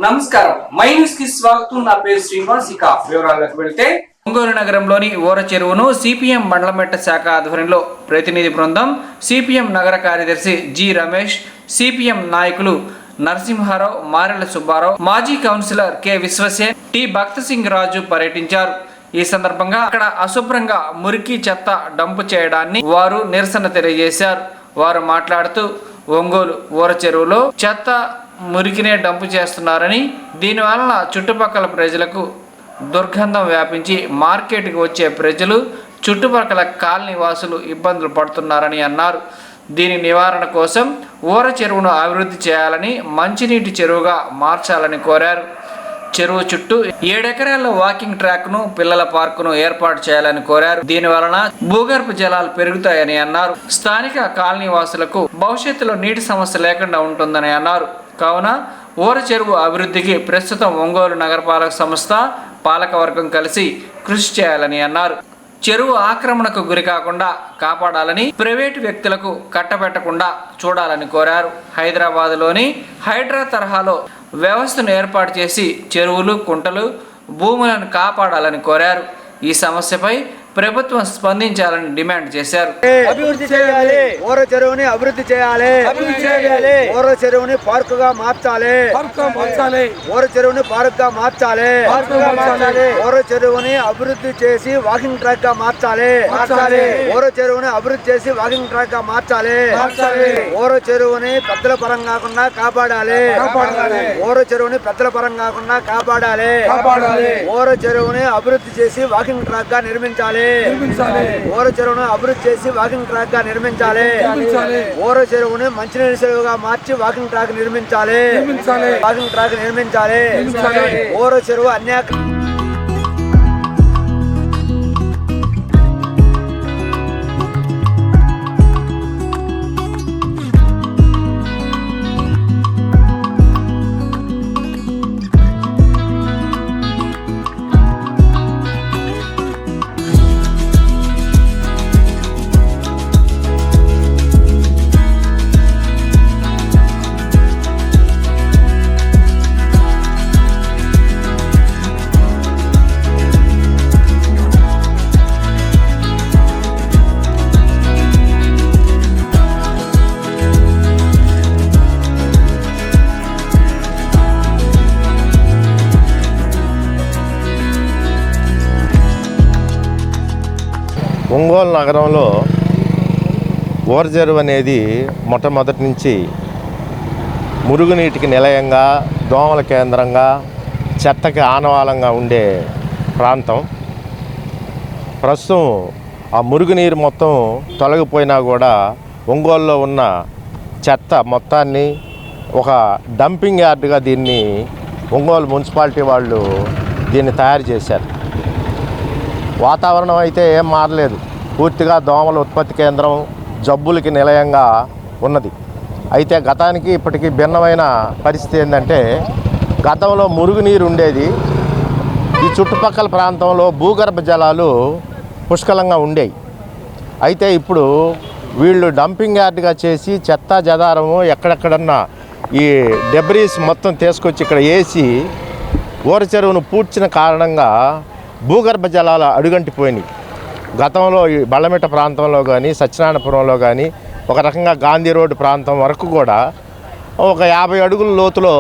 నమస్కారం, my news కి స్వాగతం. నా పేరు శ్రీనివాస్. ఇక వివరాలకు వెళ్తే ఒంగోలు నగరంలోని ఊర చెరువును సిపిఎం మండలమెట్ట శాఖ ఆధ్వర్యంలో ప్రతినిధి బృందం, సిపిఎం నగర కార్యదర్శి జి రమేష్, సిపిఎం నాయకులు నరసింహారావు, మారెల సుబ్బారావు, మాజీ కౌన్సిలర్ కె విశ్వసేన్, టి భక్త సింగ్ రాజు పర్యటించారు. ఈ సందర్భంగా అక్కడ అశుభ్రంగా మురికి చెత్త డంపు చేయడాన్ని వారు నిరసన తెలియజేశారు. వారు మాట్లాడుతూ ఒంగోలు ఊర చెరువులో చెత్త మురికినే డంపు చేస్తున్నారని, దీనివలన చుట్టుపక్కల ప్రజలకు దుర్గంధం వ్యాపించి మార్కెట్కి వచ్చే ప్రజలు, చుట్టుపక్కల కాలనీ వాసులు ఇబ్బందులు పడుతున్నారని అన్నారు. దీని నివారణ కోసం ఊర చెరువును అభివృద్ధి చేయాలని, మంచినీటి చెరువుగా మార్చాలని కోరారు. చెరువు చుట్టూ 7 ఎకరాల వాకింగ్ ట్రాక్ను, పిల్లల పార్కును ఏర్పాటు చేయాలని కోరారు. దీని వలన భూగర్భ జలాలు పెరుగుతాయని అన్నారు. స్థానిక కాలనీ వాసులకు భవిష్యత్తులో నీటి సమస్య లేకుండా ఉంటుందని అన్నారు. కావున ఊర చెరువు అభివృద్ధికి ప్రస్తుతం ఒంగోలు నగరపాలక సంస్థ పాలకవర్గం కలిసి కృషి చేయాలని అన్నారు. చెరువు ఆక్రమణకు గురి కాకుండా కాపాడాలని, ప్రైవేటు వ్యక్తులకు కట్టబెట్టకుండా చూడాలని కోరారు. హైదరాబాద్లోని హైడ్రా తరహాలో వ్యవస్థను ఏర్పాటు చేసి చెరువులు, కుంటలు, భూములను కాపాడాలని కోరారు. ఈ సమస్యపై ప్రభుత్వం స్పందించాలని డిమాండ్ చేశారు. అభివృద్ధి చేయాలి, ఊర చెరువుని అభివృద్ధి చేయాలి, ఊర చెరువుని పార్కుగా మార్చాలి, ఊర చెరువుని పార్కుగా మార్చాలి, ఊర చెరువుని అభివృద్ధి చేసి వాకింగ్ ట్రాక్ గా మార్చాలి, ఊర చెరువుని అభివృద్ధి చేసి వాకింగ్ ట్రాక్ గా మార్చాలి, ఊర చెరువుని పెద్దల పరం కాకుండా కాపాడాలి, ఊర చెరువుని పెద్దల పరం కాకుండా కాపాడాలి, ఊర చెరువుని అభివృద్ధి చేసి వాకింగ్ ట్రాక్ గా నిర్మించాలి, ఊర చెరువును అభివృద్ధి చేసి వాకింగ్ ట్రాక్ గా నిర్మించాలి, ఊర చెరువుని మంచినీటి చెరువుగా మార్చి వాకింగ్ ట్రాక్ నిర్మించాలి, వాకింగ్ ట్రాక్ నిర్మించాలి. ఊర చెరువు అన్యాక ఒంగోలు నగరంలో ఊర చెరువు అనేది మొట్టమొదటి నుంచి మురుగునీటికి నిలయంగా, దోమల కేంద్రంగా, చెత్తకి ఆనవాలంగా ఉండే ప్రాంతం. ప్రస్తుతం ఆ మురుగునీరు మొత్తం తొలగిపోయినా కూడా ఒంగోలులో ఉన్న చెత్త మొత్తాన్ని ఒక డంపింగ్ యార్డ్గా దీన్ని ఒంగోలు మున్సిపాలిటీ వాళ్ళు దీన్ని తయారు చేశారు. వాతావరణం అయితే ఏం మారలేదు, పూర్తిగా దోమల ఉత్పత్తి కేంద్రం, జబ్బులకి నిలయంగా ఉన్నది. అయితే గతానికి ఇప్పటికీ భిన్నమైన పరిస్థితి ఏంటంటే, గతంలో మురుగునీరు ఉండేది, ఈ చుట్టుపక్కల ప్రాంతంలో భూగర్భ జలాలు పుష్కలంగా ఉండేవి. అయితే ఇప్పుడు వీళ్ళు డంపింగ్ యార్డ్గా చేసి చెత్త చెదారము ఎక్కడెక్కడన్నా ఈ డెబ్రీస్ మొత్తం తీసుకొచ్చి ఇక్కడ వేసి ఊర చెరువును పూడ్చిన కారణంగా భూగర్భ జలాలు అడుగంటిపోయినాయి. గతంలో ఈ బళ్ళమెట్ట ప్రాంతంలో కానీ, సత్యనారాయణపురంలో కానీ, ఒక రకంగా గాంధీ రోడ్డు ప్రాంతం వరకు కూడా ఒక 50 అడుగుల లోతులో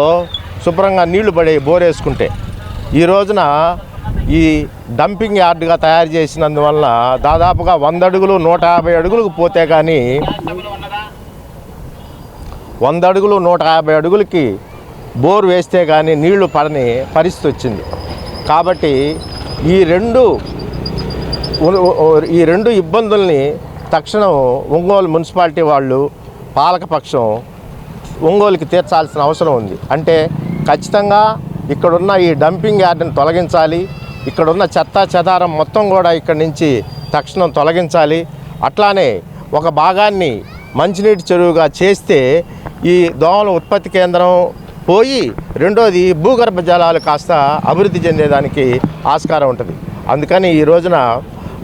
శుభ్రంగా నీళ్లు పడే బోరేసుకుంటే, ఈ రోజున ఈ డంపింగ్ యార్డ్గా తయారు చేసినందువలన దాదాపుగా 100 అడుగులు 150 అడుగులకు పోతే కానీ 100 అడుగులు 150 అడుగులకి బోర్ వేస్తే కానీ నీళ్లు పడని పరిస్థితి వచ్చింది. కాబట్టి ఈ రెండు ఇబ్బందుల్ని తక్షణం ఒంగోలు మున్సిపాలిటీ వాళ్ళు, పాలకపక్షం ఒంగోలుకి తీర్చాల్సిన అవసరం ఉంది. అంటే ఖచ్చితంగా ఇక్కడున్న ఈ డంపింగ్ యార్డ్ని తొలగించాలి, ఇక్కడున్న చెత్త చెదారం మొత్తం కూడా ఇక్కడి నుంచి తక్షణం తొలగించాలి. అట్లానే ఒక భాగాన్ని మంచినీటి చెరువుగా చేస్తే ఈ దోమల ఉత్పత్తి కేంద్రం పోయి, రెండోది భూగర్భ జలాలు కాస్త అభివృద్ధి చెందేదానికి ఆస్కారం ఉంటుంది. అందుకని ఈ రోజున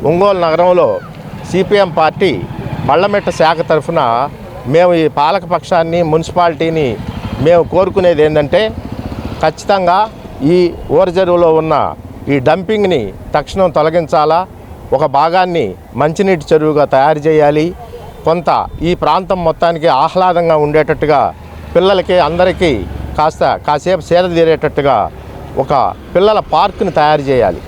ఒంగోలు నగరంలో సిపిఎం పార్టీ బళ్ళమెట్ట శాఖ తరఫున మేము ఈ పాలకపక్షాన్ని, మున్సిపాలిటీని మేము కోరుకునేది ఏంటంటే, ఖచ్చితంగా ఈ ఊర చెరువులో ఉన్న ఈ డంపింగ్ని తక్షణం తొలగించాలా, ఒక భాగాన్ని మంచినీటి చెరువుగా తయారు చేయాలి, కొంత ఈ ప్రాంతం మొత్తానికి ఆహ్లాదంగా ఉండేటట్టుగా పిల్లలకి అందరికీ కాసేపు సేద తీరేటట్టుగా ఒక పిల్లల పార్కుని తయారు చేయాలి,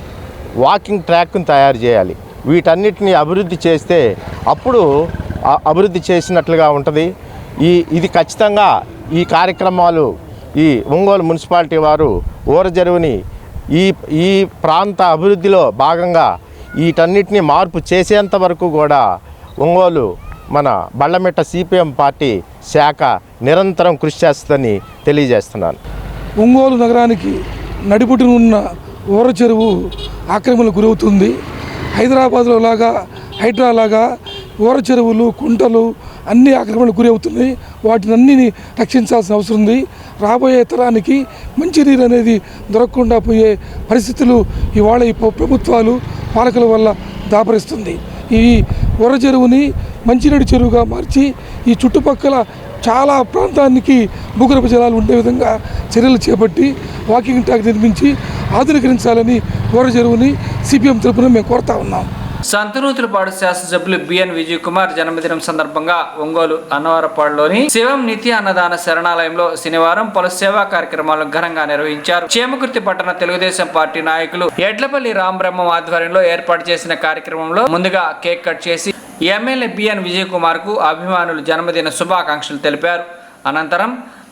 వాకింగ్ ట్రాక్ని తయారు చేయాలి. వీటన్నిటిని అభివృద్ధి చేస్తే అప్పుడు అభివృద్ధి చేసినట్లుగా ఉంటుంది. ఇది ఖచ్చితంగా ఈ కార్యక్రమాలు ఈ ఒంగోలు మున్సిపాలిటీ వారు ఊర చెరువుని ఈ ప్రాంత అభివృద్ధిలో భాగంగా వీటన్నిటిని మార్పు చేసేంత వరకు కూడా ఒంగోలు మన బళ్ళమెట్ట సిపిఎం పార్టీ శాఖ నిరంతరం కృషి చేస్తుందని తెలియజేస్తున్నాను. ఒంగోలు నగరానికి నడిపుట్టున ఉన్న ఊర చెరువు ఆక్రమణకు గురవుతుంది. హైదరాబాద్లో లాగా హైడ్రా లాగా ఊర చెరువులు కుంటలు అన్ని ఆక్రమణకు గురి అవుతున్నాయి. వాటిని అన్నిని రక్షించాల్సిన అవసరం ఉంది. రాబోయే తరానికి మంచినీరు అనేది దొరకకుండా పోయే పరిస్థితులు ఇవాళ ఈ ప్రభుత్వాలు పాలకుల వల్ల దాపరిస్తుంది. ఈ ఊర చెరువుని మంచినీటి చెరువుగా మార్చి ఈ చుట్టుపక్కల చాలా ప్రాంతానికి భూగర్భ జలాలు ఉండే విధంగా చర్యలు చేపట్టి వాకింగ్ ట్రాక్ నిర్మించి ఆధునీకరించాలని ఊర చెరువుని సిపిఎం తరపున మేము కోరుతా ఉన్నాం. సంతనూతులపాడు శాసనసభ్యులు బిఎన్ విజయ్ కుమార్ జన్మదినం సందర్భంగా ఒంగోలు అన్నవరపాడులోని శివం నిత్య అన్నదాన శరణాలయంలో శనివారం పలు సేవా కార్యక్రమాలను ఘనంగా నిర్వహించారు. చేమకుర్తి పట్టణ తెలుగుదేశం పార్టీ నాయకులు ఎడ్లపల్లి రామబ్రహ్మం ఆధ్వర్యంలో ఏర్పాటు చేసిన కార్యక్రమంలో ముందుగా కేక్ కట్ చేసి ఎమ్మెల్యే బిఎన్ విజయ్ కుమార్ కు అభిమానులు జన్మదిన శుభాకాంక్షలు తెలిపారు. అనంతరం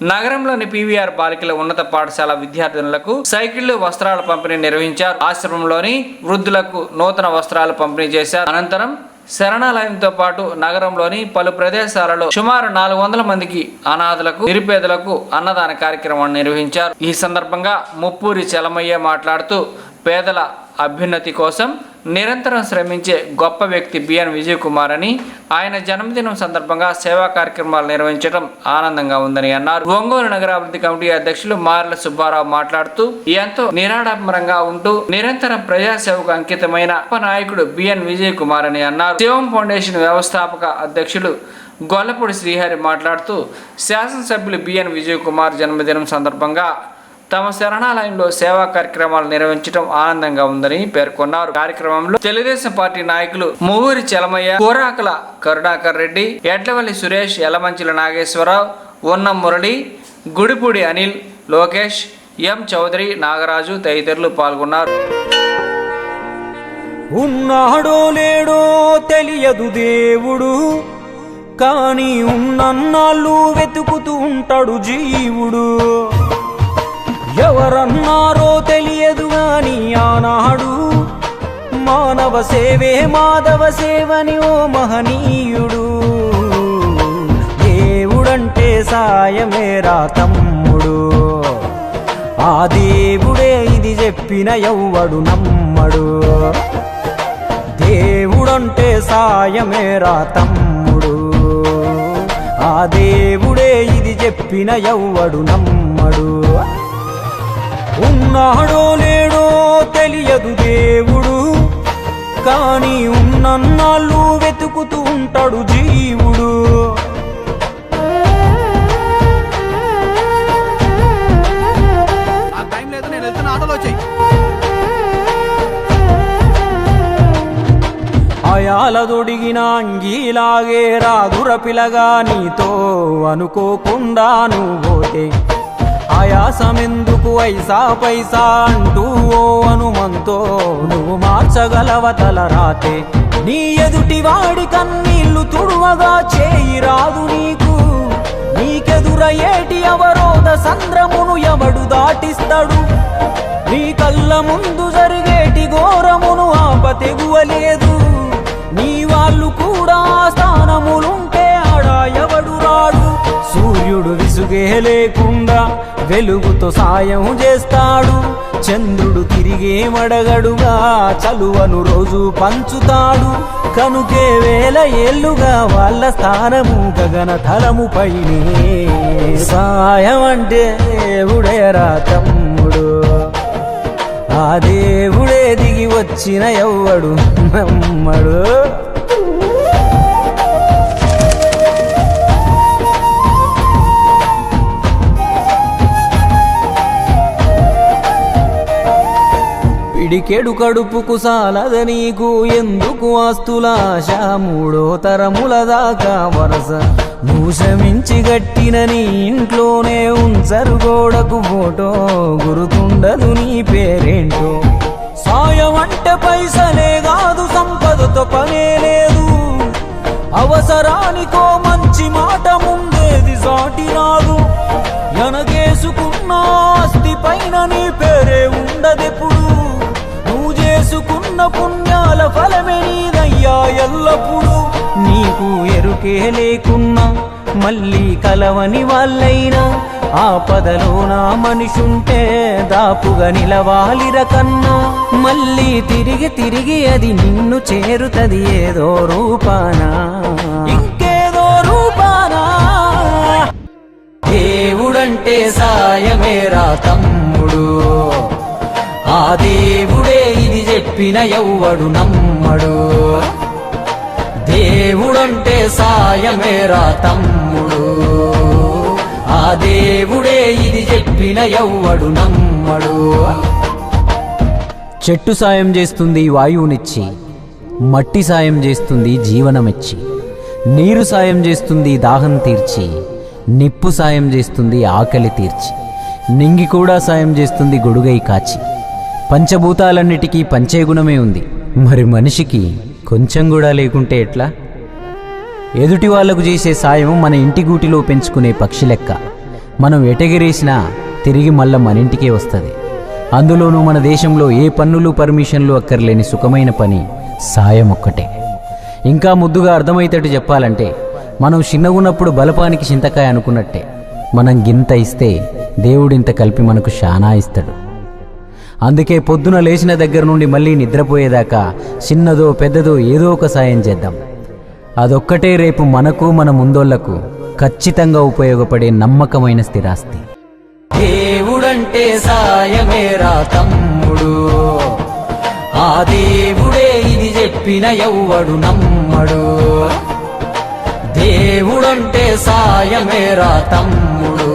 నగరంలోని పివిఆర్ బాలికల ఉన్నత పాఠశాల విద్యార్థినులకు సైకిళ్లు వస్త్రాల పంపిణీ నిర్వహించారు. ఆశ్రమంలోని వృద్ధులకు నూతన వస్త్రాలు పంపిణీ చేశారు. అనంతరం శరణాలయంతో పాటు నగరంలోని పలు ప్రదేశాలలో సుమారు 400 మందికి అనాథులకు నిరుపేదలకు అన్నదాన కార్యక్రమాన్ని నిర్వహించారు. ఈ సందర్భంగా ముప్పూరి చలమయ్య మాట్లాడుతూ పేదల అభ్యున్నతి కోసం నిరంతరం శ్రమించే గొప్ప వ్యక్తి బిఎన్ విజయ్ కుమార్ అని, ఆయన జన్మదినం సందర్భంగా సేవా కార్యక్రమాలు నిర్వహించడం ఆనందంగా ఉందని అన్నారు. ఒంగోలు నగరాభివృద్ధి కమిటీ అధ్యక్షులు మార్ల సుబ్బారావు మాట్లాడుతూ ఎంతో నిరాడంబరంగా ఉంటూ నిరంతరం ప్రజాసేవకు అంకితమైన నాయకుడు బిఎన్ విజయ్ కుమార్ అని అన్నారు. శివం ఫౌండేషన్ వ్యవస్థాపక అధ్యక్షులు గొల్లపూడి శ్రీహరి మాట్లాడుతూ శాసనసభ్యులు బిఎన్ విజయ్ కుమార్ జన్మదినం సందర్భంగా తమ శరణాలయంలో సేవా కార్యక్రమాలు నిర్వహించడం ఆనందంగా ఉందని పేర్కొన్నారు. కార్యక్రమంలో తెలుగుదేశం పార్టీ నాయకులు మువ్వూరి చలమయ్య, కోరాకల కరుణాకర్ రెడ్డి, ఎడ్లవల్లి సురేష్, యలమంచిల నాగేశ్వరరావు, ఉన్నం మురళి, గుడిపూడి అనిల్, లోకేష్, ఎం చౌదరి, నాగరాజు తదితరులు పాల్గొన్నారు. ఉన్నాడో లేడో తెలియదు దేవుడు, కానీ ఉన్నన్నాళ్ళు వెతుకుతూ ఉంటాడు జీవుడు. ఎవరన్నారో తెలియదు గాని ఆనాడు మానవ సేవే మాధవ సేవని ఓ మహనీయుడు. దేవుడంటే సాయమేరా తమ్ముడు, ఆ దేవుడే ఇది చెప్పిన ఎవ్వడు నమ్మడు. దేవుడంటే సాయమేరా తమ్ముడు, ఆ దేవుడే ఇది చెప్పిన ఎవ్వడు నమ్మడు. ఉన్నాడో లేడో తెలియదు దేవుడు, కానీ ఉన్నన్నాళ్ళు వెతుకుతూ ఉంటాడు జీవుడు. అయాలదొడిగిన అంగీలాగే రాదుర పిలగా నీతో అనుకోకుండా నువ్వోతే ఆయాసమెందుకు ఐసా పైసా అంటూ ఓ అనుమంతో నువ్వు మార్చగలవ తల రాతే. నీ ఎదుటి వాడి కన్నీళ్లు తుడువగా చేయి రాదు నీకు, నీకెదురయ్యేటి అవరోధ సంద్రమును ఎవడు దాటిస్తాడు. నీ కళ్ళ ముందు జరిగేటి ఘోరమును ఆపతెగువలేదు, నీ వాళ్ళు కూడా స్థానములుంటే ఆడా ఎవడు రాడు. సూర్యుడు విసుగే లేకుండా వెలుగుతో సాయం చేస్తాడు, చంద్రుడు తిరిగే మడగడుగా చలువను రోజు పంచుతాడు. కనుకే వేల ఏళ్ళుగా వాళ్ళ స్థానము గగన తలము పైనే. సాయం అంటే దేవుడేరా తమ్ముడు, ఆ దేవుడే దిగి వచ్చిన ఎవ్వడు నమ్మడు. పిడికెడు కడుపుకు సాలద నీకు ఎందుకు ఆస్తులాశ మూడో తరముల దాకా వరస నువ్వు శ్రమించి గట్టిన నీ ఇంట్లోనే ఉంచరు గోడకు ఫోటో గురుతుండదు నీ పేరేంటో సాయం అంటే పైసలే కాదు సంపదతో పనే లేదు అవసరానికో మంచి మాట ముందేది సాటి రాదు ఎనగేసుకున్న ఆస్తి పైన నీ పేరే ఉండదెప్పుడు నువ్వు చేసుకున్న పుణ్యాల ఫలమే నీదయ్యా ఎల్లప్పుడు నీకు ఎరుకే లేకున్నా మళ్ళీ కలవని వాళ్ళైనా ఆపదలో నా మనిషుంటే దాపుగా నిలవాలిర కన్నా మళ్ళీ తిరిగి తిరిగి అది నిన్ను చేరుతది ఏదో రూపానా ఇంకేదో రూపానా దేవుడంటే సాయమేరా తమ్ముడు ఆ దేవుడే ఇది చెప్పిన ఎవ్వడు నమ్మడు దేవుడంటే సాయమేరా తమ్ముడు ఆ దేవుడే ఇది చెప్పిన ఎవ్వడు నమ్మడు చెట్టు సాయం చేస్తుంది వాయువునిచ్చి మట్టి సాయం చేస్తుంది జీవనమిచ్చి నీరు సాయం చేస్తుంది దాహం తీర్చి నిప్పు సాయం చేస్తుంది ఆకలి తీర్చి నింగి కూడా సాయం చేస్తుంది గొడుగై కాచి పంచభూతాలన్నిటికీ పంచే గుణమే ఉంది మరి మనిషికి కొంచెం కూడా లేకుంటే ఎట్లా ఎదుటి వాళ్లకు చేసే సాయం మన ఇంటి గూటిలో పెంచుకునే పక్షి లెక్క మనం ఎటగిరేసినా తిరిగి మళ్ళా మన ఇంటికే వస్తుంది అందులోనూ మన దేశంలో ఏ పన్నులు పర్మిషన్లు అక్కర్లేని సుఖమైన పని సాయం ఒక్కటే ఇంకా ముద్దుగా అర్థమయ్యేటట్టు చెప్పాలంటే మనం చిన్నగున్నప్పుడు బలపానికి చింతకాయ అనుకున్నట్టే మనం గింత ఇస్తే దేవుడింత కలిపి మనకు శానా ఇస్తాడు అందుకే పొద్దున లేచిన దగ్గర నుండి మళ్ళీ నిద్రపోయేదాకా చిన్నదో పెద్దదో ఏదో ఒక సాయం చేద్దాం అదొక్కటే రేపు మనకు మన ముందోళ్లకు ఖచ్చితంగా ఉపయోగపడే నమ్మకమైన స్థిరాస్తి దేవుడంటే సాయమేరా తమ్ముడు ఆ దేవుడే ఇది చెప్పిన ఎవ్వడు నమ్మడు దేవుడంటే సాయమేరా తమ్ముడు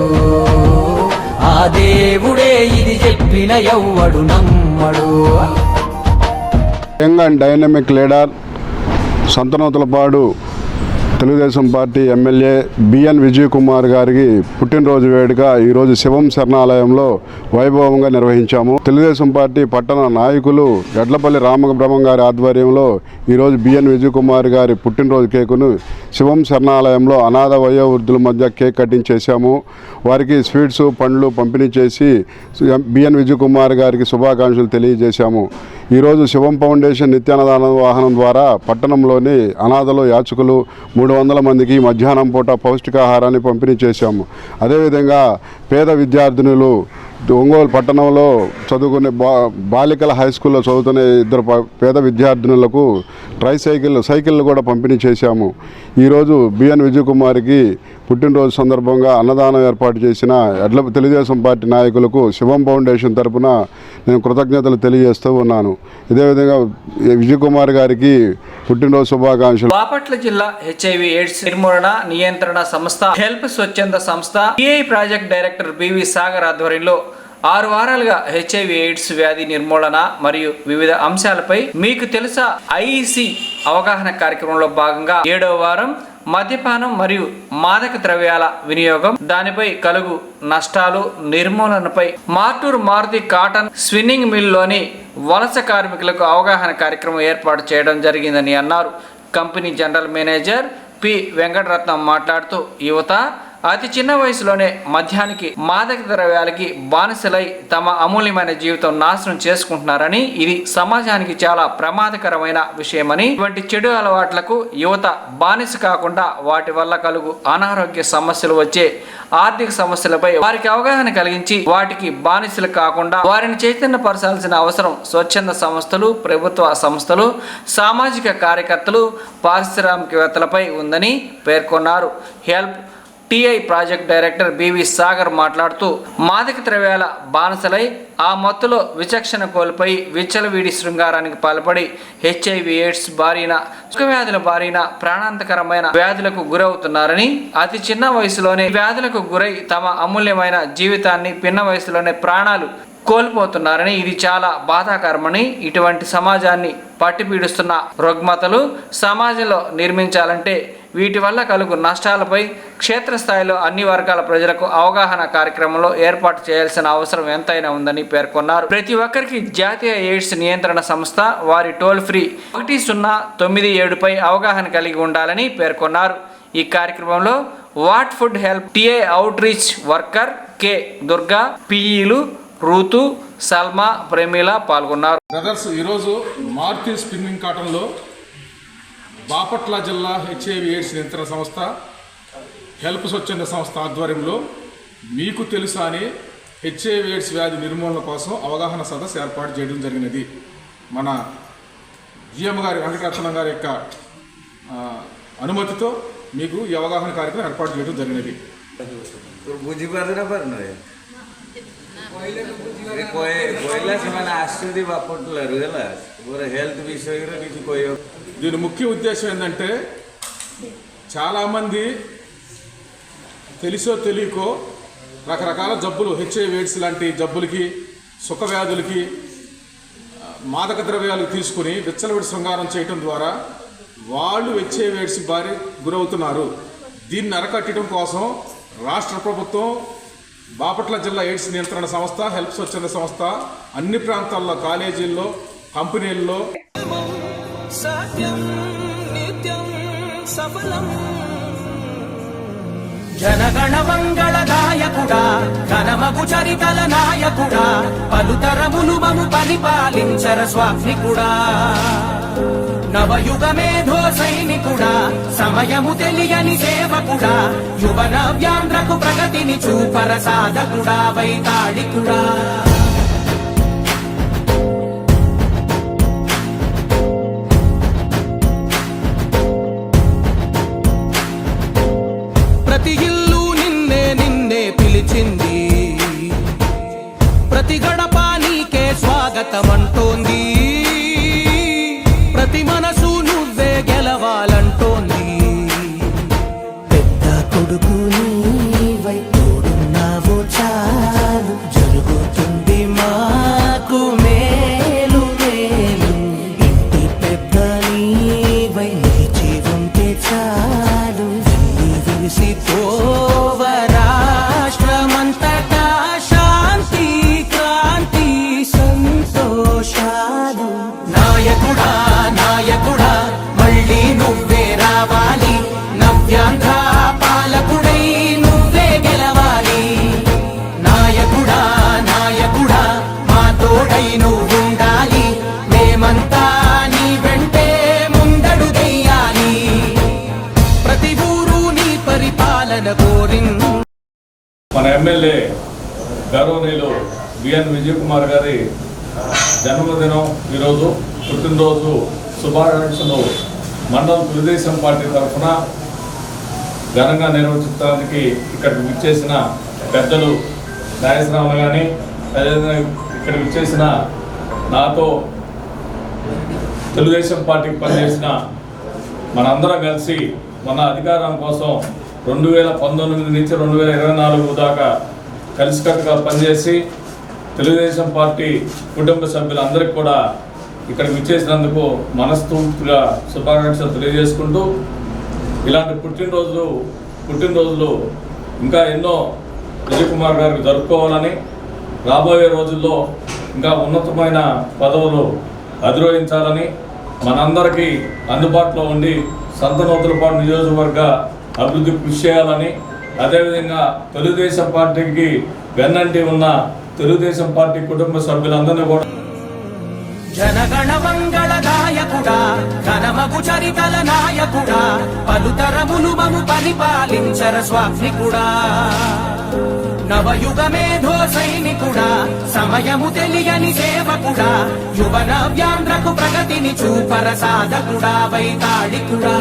ఆ దేవుడే ఇది చెప్పిన ఎవ్వడు నమ్మడు young and dynamic leader Santhanuthalapadu Telugu Desam party MLA BN Vijay Kumar గారికి పుట్టినరోజు వేడుక ఈరోజు శివం శరణాలయంలో వైభవంగా నిర్వహించాము. తెలుగుదేశం పార్టీ పట్టణ నాయకులు ఎడ్లపల్లి రామబ్రహ్మం గారి ఆధ్వర్యంలో ఈరోజు బిఎన్ విజయ్ కుమార్ గారి పుట్టినరోజు కేకును శివం శరణాలయంలో అనాథ వయోవృద్ధుల మధ్య కేక్ కటింగ్ చేశాము. వారికి స్వీట్స్ పండ్లు పంపిణీ చేసి బిఎన్ విజయ్ కుమార్ గారికి శుభాకాంక్షలు తెలియజేశాము. ఈరోజు శివం ఫౌండేషన్ నిత్యాన్నదాన వాహనం ద్వారా పట్టణంలోని అనాథలు యాచకులు 300 మందికి మధ్యాహ్నం పూట పౌష్టికాహారాన్ని పంపిణీ చేశాము. అదేవిధంగా పేద విద్యార్థినులు ఒంగోలు పట్టణంలో చదువుకునే బాలికల హై స్కూల్లో చదువుతున్న 2 పేద విద్యార్థినులకు సైకిళ్ళు కూడా పంపిణీ చేశాము. ఈరోజు బిఎన్ విజయ్ కుమార్కి పుట్టినరోజు సందర్భంగా అన్నదానం ఏర్పాటు చేసిన తెలుగుదేశం పార్టీ నాయకులకు శివం ఫౌండేషన్ తరపున నేను కృతజ్ఞతలు తెలియజేస్తూ ఉన్నాను. ఇదేవిధంగా విజయ్ కుమార్ గారికి పుట్టినరోజు శుభాకాంక్షలు. బాపట్ల జిల్లా HIV ఎయిడ్స్ నిర్మూలన నియంత్రణ సంస్థ హెల్ప్ స్వచ్ఛంద సంస్థ TI project director BV Sagar ఆధ్వర్యంలో 6 వారాలుగా HIV ఎయిడ్స్ వ్యాధి నిర్మూలన మరియు వివిధ అంశాలపై మీకు తెలుసా ఐఈసి అవగాహన కార్యక్రమంలో భాగంగా 7వ వారం మద్యపానం మరియు మాదక ద్రవ్యాల వినియోగం దానిపై కలుగు నష్టాలు నిర్మూలనపై మార్టూరు మారుతి కాటన్ స్పిన్నింగ్ మిల్లోని వలస కార్మికులకు అవగాహన కార్యక్రమం ఏర్పాటు చేయడం జరిగిందని అన్నారు. Company general manager P Venkataratnam మాట్లాడుతూ యువత అతి చిన్న వయసులోనే మద్యానికి మాదక ద్రవ్యాలకి బానిసలై తమ అమూల్యమైన జీవితం నాశనం చేసుకుంటున్నారని ఇది సమాజానికి చాలా ప్రమాదకరమైన విషయమని ఇటువంటి చెడు అలవాట్లకు యువత బానిస కాకుండా వాటి వల్ల కలుగు అనారోగ్య సమస్యలు వచ్చే ఆర్థిక సమస్యలపై వారికి అవగాహన కలిగించి వాటికి బానిసలు కాకుండా వారిని చైతన్యపరచాల్సిన అవసరం స్వచ్ఛంద సంస్థలు ప్రభుత్వ సంస్థలు సామాజిక కార్యకర్తలు పారిశ్రామికవేత్తలపై ఉందని పేర్కొన్నారు. Help TI project director BV Sagar మాట్లాడుతూ మాదక ద్రవ్యాల బానిసలై ఆ మత్తులో విచక్షణ కోల్పోయి విచ్చలవీడి శృంగారానికి పాల్పడి HIV ఎయిడ్స్ బారిన వ్యాధుల బారిన ప్రాణాంతకరమైన వ్యాధులకు గురవుతున్నారని అతి చిన్న వయసులోనే వ్యాధులకు గురై తమ అమూల్యమైన జీవితాన్ని పిన్న వయసులోనే ప్రాణాలు కోల్పోతున్నారని, ఇది చాలా బాధాకరమని, ఇటువంటి సమాజాన్ని పట్టిపీడుస్తున్న రుగ్మతలు సమాజంలో నిర్మించాలంటే వీటి వల్ల కలుగు నష్టాలపై క్షేత్రస్థాయిలో అన్ని వర్గాల ప్రజలకు అవగాహన కార్యక్రమంలో ఏర్పాటు చేయాల్సిన అవసరం ఎంతైనా ఉందని పేర్కొన్నారు. ప్రతి ఒక్కరికి జాతీయ ఎయిడ్స్ నియంత్రణ సంస్థ వారి టోల్ ఫ్రీ 1097పై అవగాహన కలిగి ఉండాలని పేర్కొన్నారు. ఈ కార్యక్రమంలో వాట్ food help TA outreach worker K Durga, పిఈలు రూతు, సల్మా, ప్రేమిల పాల్గొన్నారు. బ్రదర్స్, ఈరోజు మారుతి స్పిన్నింగ్ కాటన్లో బాపట్ల జిల్లా హెచ్ఐవి ఎయిడ్స్ నియంత్రణ సంస్థ, హెల్ప్ స్వచ్ఛంద సంస్థ ఆధ్వర్యంలో మీకు తెలుసా అని హెచ్ఐవి ఎయిడ్స్ వ్యాధి నిర్మూలన కోసం అవగాహన సదస్సు ఏర్పాటు చేయడం జరిగినది. మన జిఎం గారి వెంకటరత్నం గారి యొక్క అనుమతితో మీకు ఈ అవగాహన కార్యక్రమం ఏర్పాటు చేయడం జరిగినది. దీని ముఖ్య ఉద్దేశం ఏంటంటే, చాలామంది తెలిసో తెలియకో రకరకాల జబ్బులు, హెచ్ఐవి ఎయిడ్స్ లాంటి జబ్బులకి, సుఖ వ్యాధులకి, మాదక ద్రవ్యాలు తీసుకుని విచ్చలవిడి శృంగారం చేయటం ద్వారా వాళ్ళు హెచ్ఐవి ఎయిడ్స్ బారి గురవుతున్నారు. దీన్ని అరకట్టడం కోసం రాష్ట్ర ప్రభుత్వం, బాపట్ల జిల్లా ఎయిడ్స్ నియంత్రణ సంస్థ, హెల్ప్ స్వచ్ఛంద సంస్థ అన్ని ప్రాంతాల్లో, కాలేజీల్లో, కంపెనీల్లో జనగణ మంగళదాయకుడా, ఘనమగు చరితల నాయకుడా, పలుతరములు మము పరిపాలించర స్వామికుడా, నవయుగ మేధో సైనికుడా, సమయము తెలియని సేవకుడా, యువన వ్యాంధ్రకు ప్రగతిని చూపర సాధకుడా, వైతాళికుడా. ప్రతి ఇల్లు నిన్నే నిన్నే పిలిచింది, ప్రతి గడప నీకే స్వాగతమంటోంది, ప్రతి మనసు నువ్వే గెలవాలంటోంది. పెద్ద కొడుకు నీవై తోడున్నావో చాలు, జరుగుతుంది మాకు మేలు మేలు. ఇంటి పెద్ద నీవై నిలిచి ఉంటే చాలు, విసి పోవ రాష్ట్రమంతటా శాంతి, క్రాంతి, సంతోషాలు. నాయకుడా నాయకుడా, మళ్ళీ నువ్వే రావాలి, నవ్యాంధ్ర పాలకుడై నువ్వే గెలవాలి. నాయకుడా నాయకుడా, మా తోడై నువ్వుండాలి, మేమంతా నీ వెంటే ముందడుగెయ్యాలి. ప్రతి ఊరు నీ పరిపాలన కోరింది. మన ఎమ్మెల్యే గౌరవనీయులు బిఎన్ విజయ్ కుమార్ గారి జన్మదినం, ఈరోజు పుట్టినరోజు శుభాకాంక్షలు మండలం తెలుగుదేశం పార్టీ తరఫున ఘనంగా నిర్వహించడానికి ఇక్కడికి విచ్చేసిన పెద్దలు నాగేశ్వరరావు కానీ, అదేవిధంగా ఇక్కడ విచ్చేసిన నాతో తెలుగుదేశం పార్టీకి పనిచేసిన మనందరం కలిసి మన అధికారం కోసం 2019 నుంచి 2024 దాకా కలిసికట్టుగా పనిచేసి తెలుగుదేశం పార్టీ కుటుంబ సభ్యులందరికీ కూడా ఇక్కడికి విచ్చేసినందుకు మనస్ఫూర్తిగా శుభాకాంక్షలు తెలియజేసుకుంటూ, ఇలాంటి పుట్టినరోజులు ఇంకా ఎన్నో విజయ్ కుమార్ గారికి జరుపుకోవాలని, రాబోయే రోజుల్లో ఇంకా ఉన్నతమైన పదవులు అధిరోహించాలని, మనందరికీ అందుబాటులో ఉండి సంతనూతలపాడు నియోజకవర్గ అభివృద్ధి కృషి చేయాలని, అదేవిధంగా తెలుగుదేశం పార్టీకి వెన్నంటి ఉన్న తెలుగుదేశం పార్టీ కుటుంబ సభ్యులందరినీ కూడా జనగణ మంగళదాయకుడా, ఘనమగు చరితల నాయకుడా, పలుతరములు మము పరిపాలించర స్వామికుడా, నవయుగ మేధో సైనికుడా, సమయము తెలియని సేవకుడా, యువన వ్యాంధ్రకు ప్రగతిని చూపర సాధకుడా, వైతాళికుడా.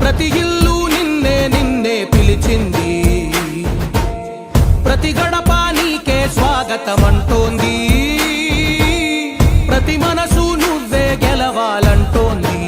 ప్రతి ఇల్లు నిన్నే నిన్నే పిలిచింది, ప్రతి గడప నీకే స్వాగతమంటోంది, ప్రతి మనసు నువ్వే గెలవాలంటోంది.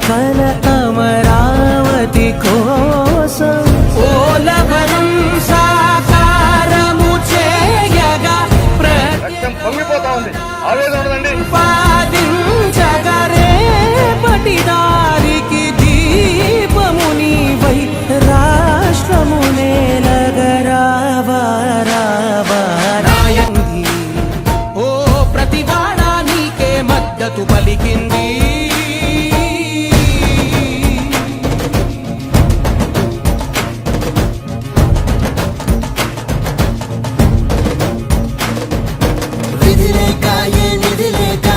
కల అమరావతి కోసం ఓలవరం సాకారము చేయగా పొంగిపోతా ఉంది, ఆవేదన ఉందండి. ప్రతిపాదించగరేపటి దారికి దీపము నీవై రాష్ట్రము నేలగరావా రాయంది. ఓ ప్రతివాడ నీకే మద్దతు పలికింది. విధిలేక ఏ నిధిలేక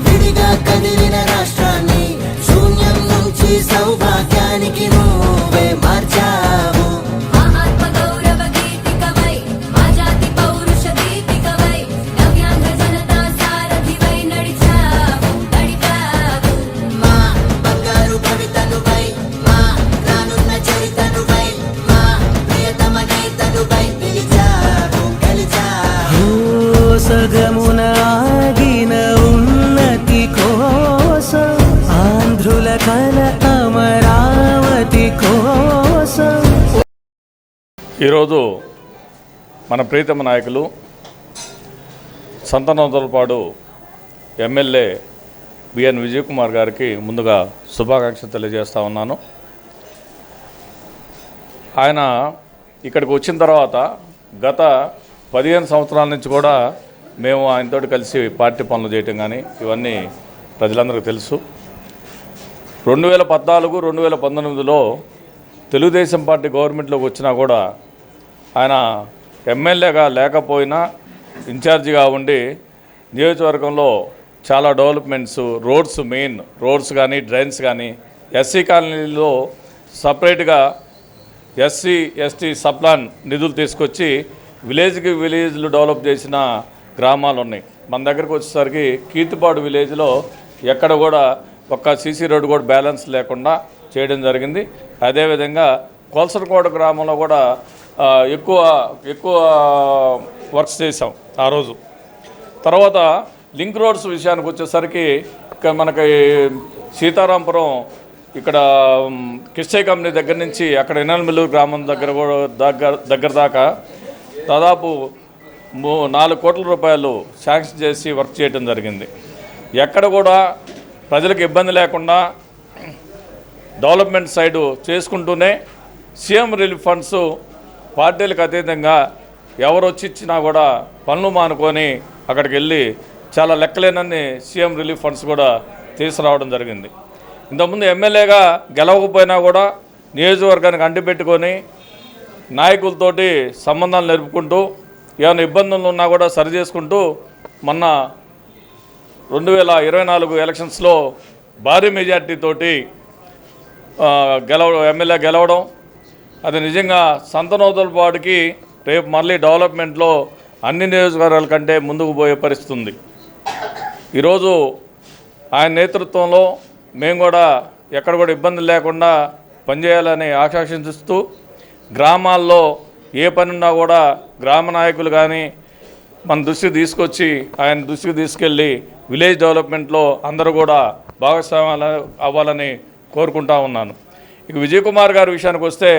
విడిగా కదిలిన రాష్ట్రాన్ని శూన్యం నుంచి సౌభాగ్యానికి నువ్వే మార్చావు. ఆత్మ గౌరవ గీతికవై మా జాతి పౌరుష దీపికవై నవ్యాంధ్ర జనతా సారథివై నడిచావు. మా బంగారు కవితనువై, మా రానున్న చరితనువై, మా ప్రియతమ నేతనువై పిలిచావు, గెలిచావు. సగమున ఆగిన ఉన్నతి కోసం ఆంధ్రుల కల అమరావతి కోసం. ఈరోజు మన ప్రీతమ నాయకులు సంతనోదలపాడు ఎమ్మెల్యే బిఎన్ విజయ్ కుమార్ గారికి ముందుగా శుభాకాంక్షలు తెలియజేస్తా ఉన్నాను. ఆయన ఇక్కడికి వచ్చిన తర్వాత గత 15 సంవత్సరాల నుంచి కూడా మేము ఆయనతో కలిసి పార్టీ పనులు చేయటం కానీ ఇవన్నీ ప్రజలందరికీ తెలుసు. 2014, 2019లో తెలుగుదేశం పార్టీ గవర్నమెంట్లోకి వచ్చినా కూడా ఆయన ఎమ్మెల్యేగా లేకపోయినా ఇన్ఛార్జిగా ఉండి నియోజకవర్గంలో చాలా డెవలప్మెంట్స్, రోడ్స్, మెయిన్ రోడ్స్ కానీ డ్రైన్స్ కానీ, ఎస్సీ కాలనీలో సపరేట్గా ఎస్సీ ఎస్టీ సప్లాన్ నిధులు తీసుకొచ్చి విలేజ్లు డెవలప్ చేసిన గ్రామాలు ఉన్నాయి. మన దగ్గరకు వచ్చేసరికి కీర్తిపాడు విలేజ్లో ఎక్కడ కూడా ఒక్క సీసీ రోడ్డు కూడా బ్యాలెన్స్ లేకుండా చేయడం జరిగింది. అదేవిధంగా కోల్సరకోట గ్రామంలో కూడా ఎక్కువ వర్క్స్ చేసాం ఆ రోజు. తర్వాత లింక్ రోడ్స్ విషయానికి వచ్చేసరికి మనకి సీతారాంపురం ఇక్కడ కిస్టై కంపెనీ దగ్గర నుంచి అక్కడ ఇనల్మిల్లూరు గ్రామం దగ్గర దాకా దాదాపు 4 కోట్ల రూపాయలు శాంక్షన్ చేసి వర్క్ చేయడం జరిగింది. ఎక్కడ కూడా ప్రజలకు ఇబ్బంది లేకుండా డెవలప్మెంట్ సైడు చేసుకుంటూనే సీఎం రిలీఫ్ ఫండ్స్ పార్టీలకు అతీతంగా ఎవరు వచ్చి ఇచ్చినా కూడా పనులు మానుకొని అక్కడికి వెళ్ళి చాలా లెక్కలేనన్ని సీఎం రిలీఫ్ ఫండ్స్ కూడా తీసుకురావడం జరిగింది. ఇంతకుముందు ఎమ్మెల్యేగా గెలవకపోయినా కూడా నియోజకవర్గానికి అంటిపెట్టుకొని నాయకులతోటి సంబంధాలు నెరుపుకుంటూ ఏమైనా ఇబ్బందులు ఉన్నా కూడా సరి చేసుకుంటూ మొన్న 2024 ఎలక్షన్స్లో భారీ మెజార్టీతోటి ఎమ్మెల్యే గెలవడం, అది నిజంగా సంతనోదలపాడుకి రేపు మళ్ళీ డెవలప్మెంట్లో అన్ని నియోజకవర్గాల కంటే ముందుకు పోయే పరిస్థితి ఉంది. ఈరోజు ఆయన నేతృత్వంలో మేము కూడా ఎక్కడ కూడా ఇబ్బంది లేకుండా పనిచేయాలని ఆకాంక్షిస్తూ గ్రామాల్లో ఏ పని ఉన్నా కూడా గ్రామ నాయకులు కానీ మన దృష్టికి తీసుకొచ్చి ఆయన దృష్టికి తీసుకెళ్ళి విలేజ్ డెవలప్మెంట్లో అందరూ కూడా భాగస్వామ్యాలు అవ్వాలని కోరుకుంటా ఉన్నాను. ఇక విజయ్ కుమార్ గారి విషయానికి వస్తే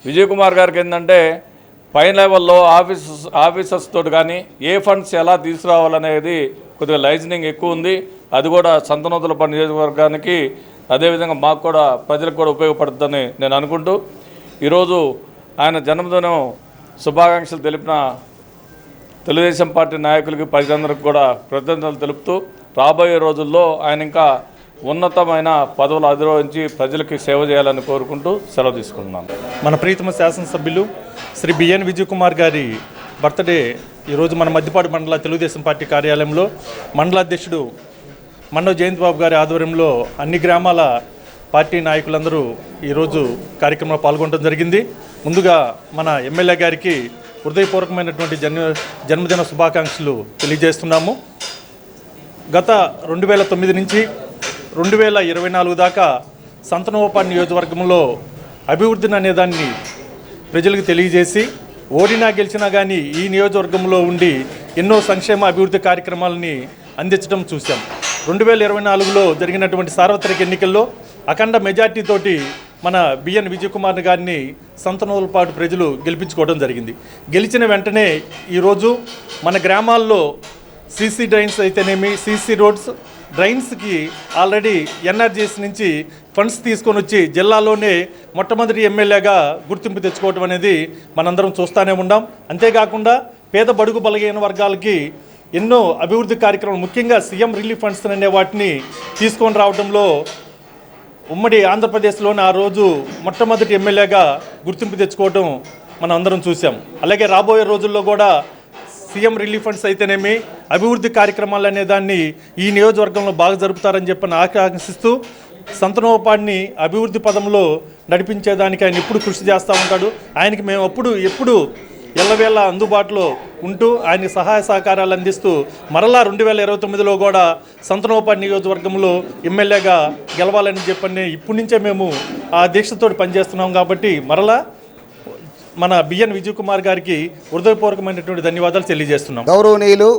విజయ్ కుమార్ గారికి ఏంటంటే పై లెవెల్లో ఆఫీసర్స్ తోటి కానీ ఏ ఫండ్స్ ఎలా తీసుకురావాలనేది కొద్దిగా లైజనింగ్ ఎక్కువ ఉంది. అది కూడా సంతనోదలపాడు నియోజకవర్గానికి అదేవిధంగా మాకు కూడా ప్రజలకు కూడా ఉపయోగపడుతుందని నేను అనుకుంటూ ఈరోజు ఆయన జన్మదినం శుభాకాంక్షలు తెలిపిన తెలుగుదేశం పార్టీ నాయకులకి ప్రజలందరికీ కూడా కృతజ్ఞతలు తెలుపుతూ రాబోయే రోజుల్లో ఆయన ఇంకా ఉన్నతమైన పదవులు అధిరోహించి ప్రజలకి సేవ చేయాలని కోరుకుంటూ సెలవు తీసుకుంటున్నాను. మన ప్రీతమ శాసనసభ్యులు శ్రీ బిఎన్ విజయ్ కుమార్ గారి బర్త్డే ఈరోజు మన మద్దిపాడు మండల తెలుగుదేశం పార్టీ కార్యాలయంలో మండలాధ్యక్షుడు మండవ జయంత్ బాబు గారి ఆధ్వర్యంలో అన్ని గ్రామాల పార్టీ నాయకులందరూ ఈరోజు కార్యక్రమంలో పాల్గొనడం జరిగింది. ముందుగా మన ఎమ్మెల్యే గారికి హృదయపూర్వకమైనటువంటి జన్మదిన శుభాకాంక్షలు తెలియజేస్తున్నాము. గత 2009 నుంచి 2024 దాకా సంతనోదలపాడు నియోజకవర్గంలో అభివృద్ధిని అనేదాన్ని ప్రజలకు తెలియజేసి ఓడినా గెలిచినా కానీ ఈ నియోజకవర్గంలో ఉండి ఎన్నో సంక్షేమ అభివృద్ధి కార్యక్రమాలని అందించడం చూసాం. 2024లో జరిగినటువంటి సార్వత్రిక ఎన్నికల్లో అఖండ మెజార్టీతోటి మన బిఎన్ విజయ్ కుమార్ గారిని సంతనోదలపాడు ప్రజలు గెలిపించుకోవడం జరిగింది. గెలిచిన వెంటనే ఈరోజు మన గ్రామాల్లో సీసీ డ్రైన్స్ అయితేనేమి, సీసీ రోడ్స్, డ్రైన్స్కి ఆల్రెడీ ఎన్ఆర్జీఎస్ నుంచి ఫండ్స్ తీసుకొని వచ్చి జిల్లాలోనే మొట్టమొదటి ఎమ్మెల్యేగా గుర్తింపు తెచ్చుకోవడం అనేది మనందరం చూస్తూనే ఉన్నాం. అంతేకాకుండా పేద బడుగు బలహీన వర్గాలకి ఎన్నో అభివృద్ధి కార్యక్రమాలు, ముఖ్యంగా సీఎం రిలీఫ్ ఫండ్స్ అనే వాటిని తీసుకొని రావడంలో ఉమ్మడి ఆంధ్రప్రదేశ్లోని ఆ రోజు మొట్టమొదటి ఎమ్మెల్యేగా గుర్తింపు తెచ్చుకోవడం మనం అందరం చూసాం. అలాగే రాబోయే రోజుల్లో కూడా సీఎం రిలీఫ్ ఫండ్స్ అయితేనేమి, అభివృద్ధి కార్యక్రమాలు అనే దాన్ని ఈ నియోజకవర్గంలో బాగా జరుపుతారని చెప్పి ఆకాంక్షిస్తూ సంతనోపాడిని అభివృద్ధి పదంలో నడిపించేదానికి ఆయన ఎప్పుడు కృషి చేస్తూ ఉంటాడు. ఆయనకి మేము ఎప్పుడు ఎల్లవేళ అందుబాటులో ఉంటూ ఆయనకి సహాయ సహకారాలు అందిస్తూ మరలా 2029లో కూడా సంతనోపాడి నియోజకవర్గంలో ఎమ్మెల్యేగా గెలవాలని చెప్పని ఇప్పటి నుంచే మేము ఆ దీక్షతో పనిచేస్తున్నాం. కాబట్టి మరలా మన బిఎన్ విజయ్ కుమార్ గారికి హృదయపూర్వకమైనటువంటి ధన్యవాదాలు తెలియజేస్తున్నాం. గౌరవనీయులు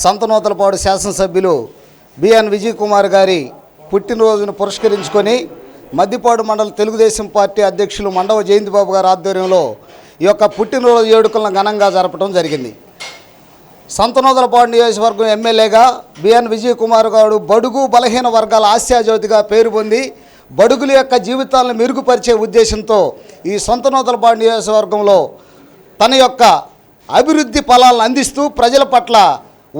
సంతనోతలపాడు శాసనసభ్యులు బిఎన్ విజయ్ కుమార్ గారి పుట్టినరోజును పురస్కరించుకొని మద్దిపాడు మండల తెలుగుదేశం పార్టీ అధ్యక్షులు మండవ జయంతిబాబు గారి ఆధ్వర్యంలో ఈ యొక్క పుట్టినరోజు వేడుకలను ఘనంగా జరపడం జరిగింది. సంతనోదలపాడు నియోజకవర్గం ఎమ్మెల్యేగా బిఎన్ విజయ్ కుమార్ గారు బడుగు బలహీన వర్గాల ఆశాజ్యోతిగా పేరు పొంది బడుగుల యొక్క జీవితాలను మెరుగుపరిచే ఉద్దేశంతో ఈ సంతనోదలపాడు నియోజకవర్గంలో తన యొక్క అభివృద్ధి ఫలాలను అందిస్తూ ప్రజల పట్ల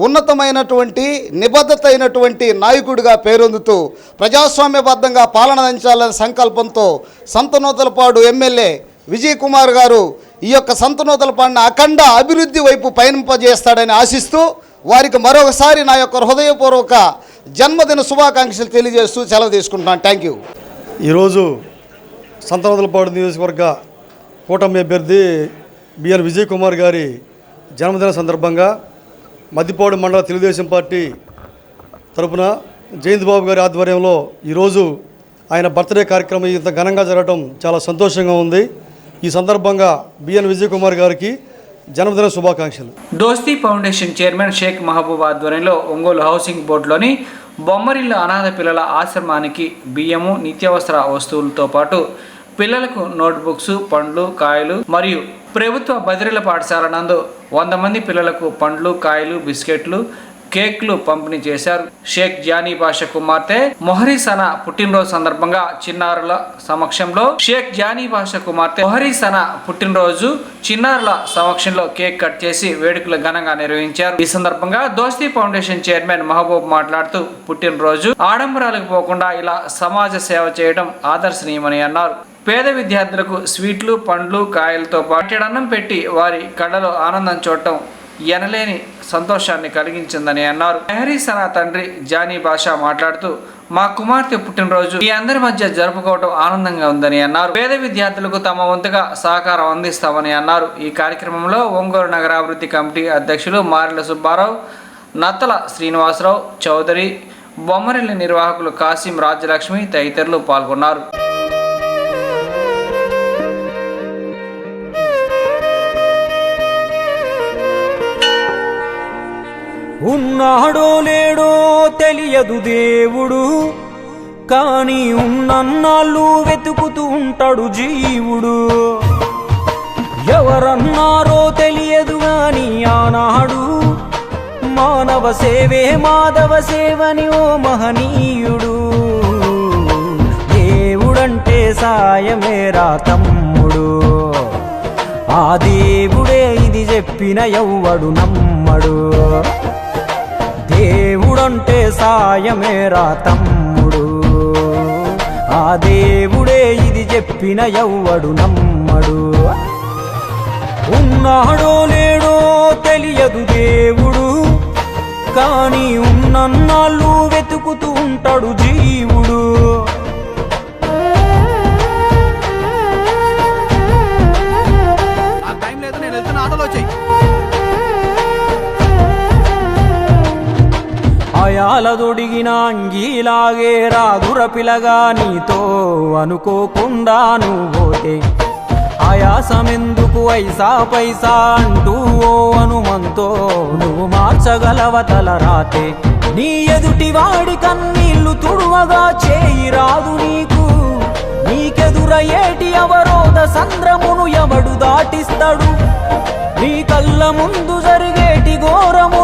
ఉన్నతమైనటువంటి నిబద్ధత అయినటువంటి నాయకుడిగా పేరొందుతూ ప్రజాస్వామ్యబద్ధంగా పాలన అందించాలనే సంకల్పంతో సంతనోదలపాడు ఎమ్మెల్యే విజయ్ కుమార్ గారు ఈ యొక్క సంతనోదలపాడిని అఖండ అభివృద్ధి వైపు పయనింపజేస్తాడని ఆశిస్తూ వారికి మరొకసారి నా యొక్క హృదయపూర్వక జన్మదిన శుభాకాంక్షలు తెలియజేస్తూ సెలవు తీసుకుంటున్నాను. Thank you. ఈరోజు సంతనోదలపాడు నియోజకవర్గ కూటమి అభ్యర్థి బిఎన్ విజయ్ కుమార్ గారి జన్మదిన సందర్భంగా మద్దిపాడు మండల తెలుగుదేశం పార్టీ తరపున జయంతిబాబు గారి ఆధ్వర్యంలో ఈరోజు ఆయన బర్త్డే కార్యక్రమం ఇంత ఘనంగా జరగడం చాలా సంతోషంగా ఉంది. ఈ సందర్భంగా బిఎన్ విజయ్ కుమార్ గారికి జన్మదిన శుభాకాంక్షలు. దోస్తీ ఫౌండేషన్ చైర్మన్ షేక్ మహబూబ్ ఆధ్వర్యంలో ఒంగోలు హౌసింగ్ బోర్డులోని బొమ్మరిల్లు అనాథ పిల్లల ఆశ్రమానికి బియ్యము, నిత్యావసర వస్తువులతో పాటు పిల్లలకు నోట్బుక్స్, పండ్లు, కాయలు మరియు ప్రభుత్వ బదిరీల పాఠశాల నందు 100 మంది పిల్లలకు పండ్లు, కాయలు, బిస్కెట్లు, కేక్లు పంపిణీ చేశారు. షేక్ జానీ బాషా కుమార్తె మొహరీసనా పుట్టినరోజు సందర్భంగా చిన్నారుల సమక్షంలో చిన్నారుల సమక్షంలో కేక్ కట్ చేసి వేడుకలు ఘనంగా నిర్వహించారు. ఈ సందర్భంగా దోస్తీ ఫౌండేషన్ చైర్మన్ మహబూబ్ మాట్లాడుతూ పుట్టినరోజు ఆడంబరాలకు పోకుండా ఇలా సమాజ సేవ చేయడం ఆదర్శనీయమని అన్నారు. పేద విద్యార్థులకు స్వీట్లు, పండ్లు, కాయలతో పాటు అన్నం పెట్టి వారి కళ్ళలో ఆనందం చూడటం ఎనలేని సంతోషాన్ని కలిగించిందని అన్నారు. మెహరీసనా తండ్రి జానీ బాషా మాట్లాడుతూ మా కుమార్తె పుట్టినరోజు మీ అందరి మధ్య జరుపుకోవడం ఆనందంగా ఉందని అన్నారు. పేద విద్యార్థులకు తమ వంతుగా సహకారం అందిస్తామని అన్నారు. ఈ కార్యక్రమంలో ఒంగోలు నగరాభివృద్ధి కమిటీ అధ్యక్షులు మారెల సుబ్బారావు, నత్తల శ్రీనివాసరావు చౌదరి, బొమ్మరిల్లి నిర్వాహకులు కాసిం, రాజ్యలక్ష్మి తదితరులు పాల్గొన్నారు. ఉన్నాడో లేడో తెలియదు దేవుడు, కానీ ఉన్నన్నాళ్ళు వెతుకుతూ ఉంటాడు జీవుడు. ఎవరన్నారో తెలియదు గాని ఆనాడు మానవ సేవే మాధవ సేవని ఓ మహనీయుడు. దేవుడంటే సాయమేరా తమ్ముడు, ఆ దేవుడే ఇది చెప్పిన ఎవ్వడు నమ్మడు. దేవుడంటే సాయమేరా తమ్ముడు, ఆ దేవుడే ఇది చెప్పిన ఎవ్వడు నమ్మడు. ఉన్నాడో లేడో తెలియదు దేవుడు, కానీ ఉన్నన్నాళ్ళు వెతుకుతూ ఉంటాడు జీవుడు. అయాలదొడిగిన అంగీలాగే రాదుర పిలగా నీతో అనుకోకుండా నువ్వోతే ఆయాసమెందుకు ఐసా పైసా అంటూ ఓ అనుమంతో నువ్వు మార్చగలవ తల రాతే. నీ ఎదుటి వాడి కన్నీళ్లు తుడువగా చేయి రాదు నీకు. నీకెదురయ్యేటి అవరోధ సంద్రమును ఎవడు దాటిస్తాడు. నీ కళ్ళ ముందు జరిగేటి ఘోరము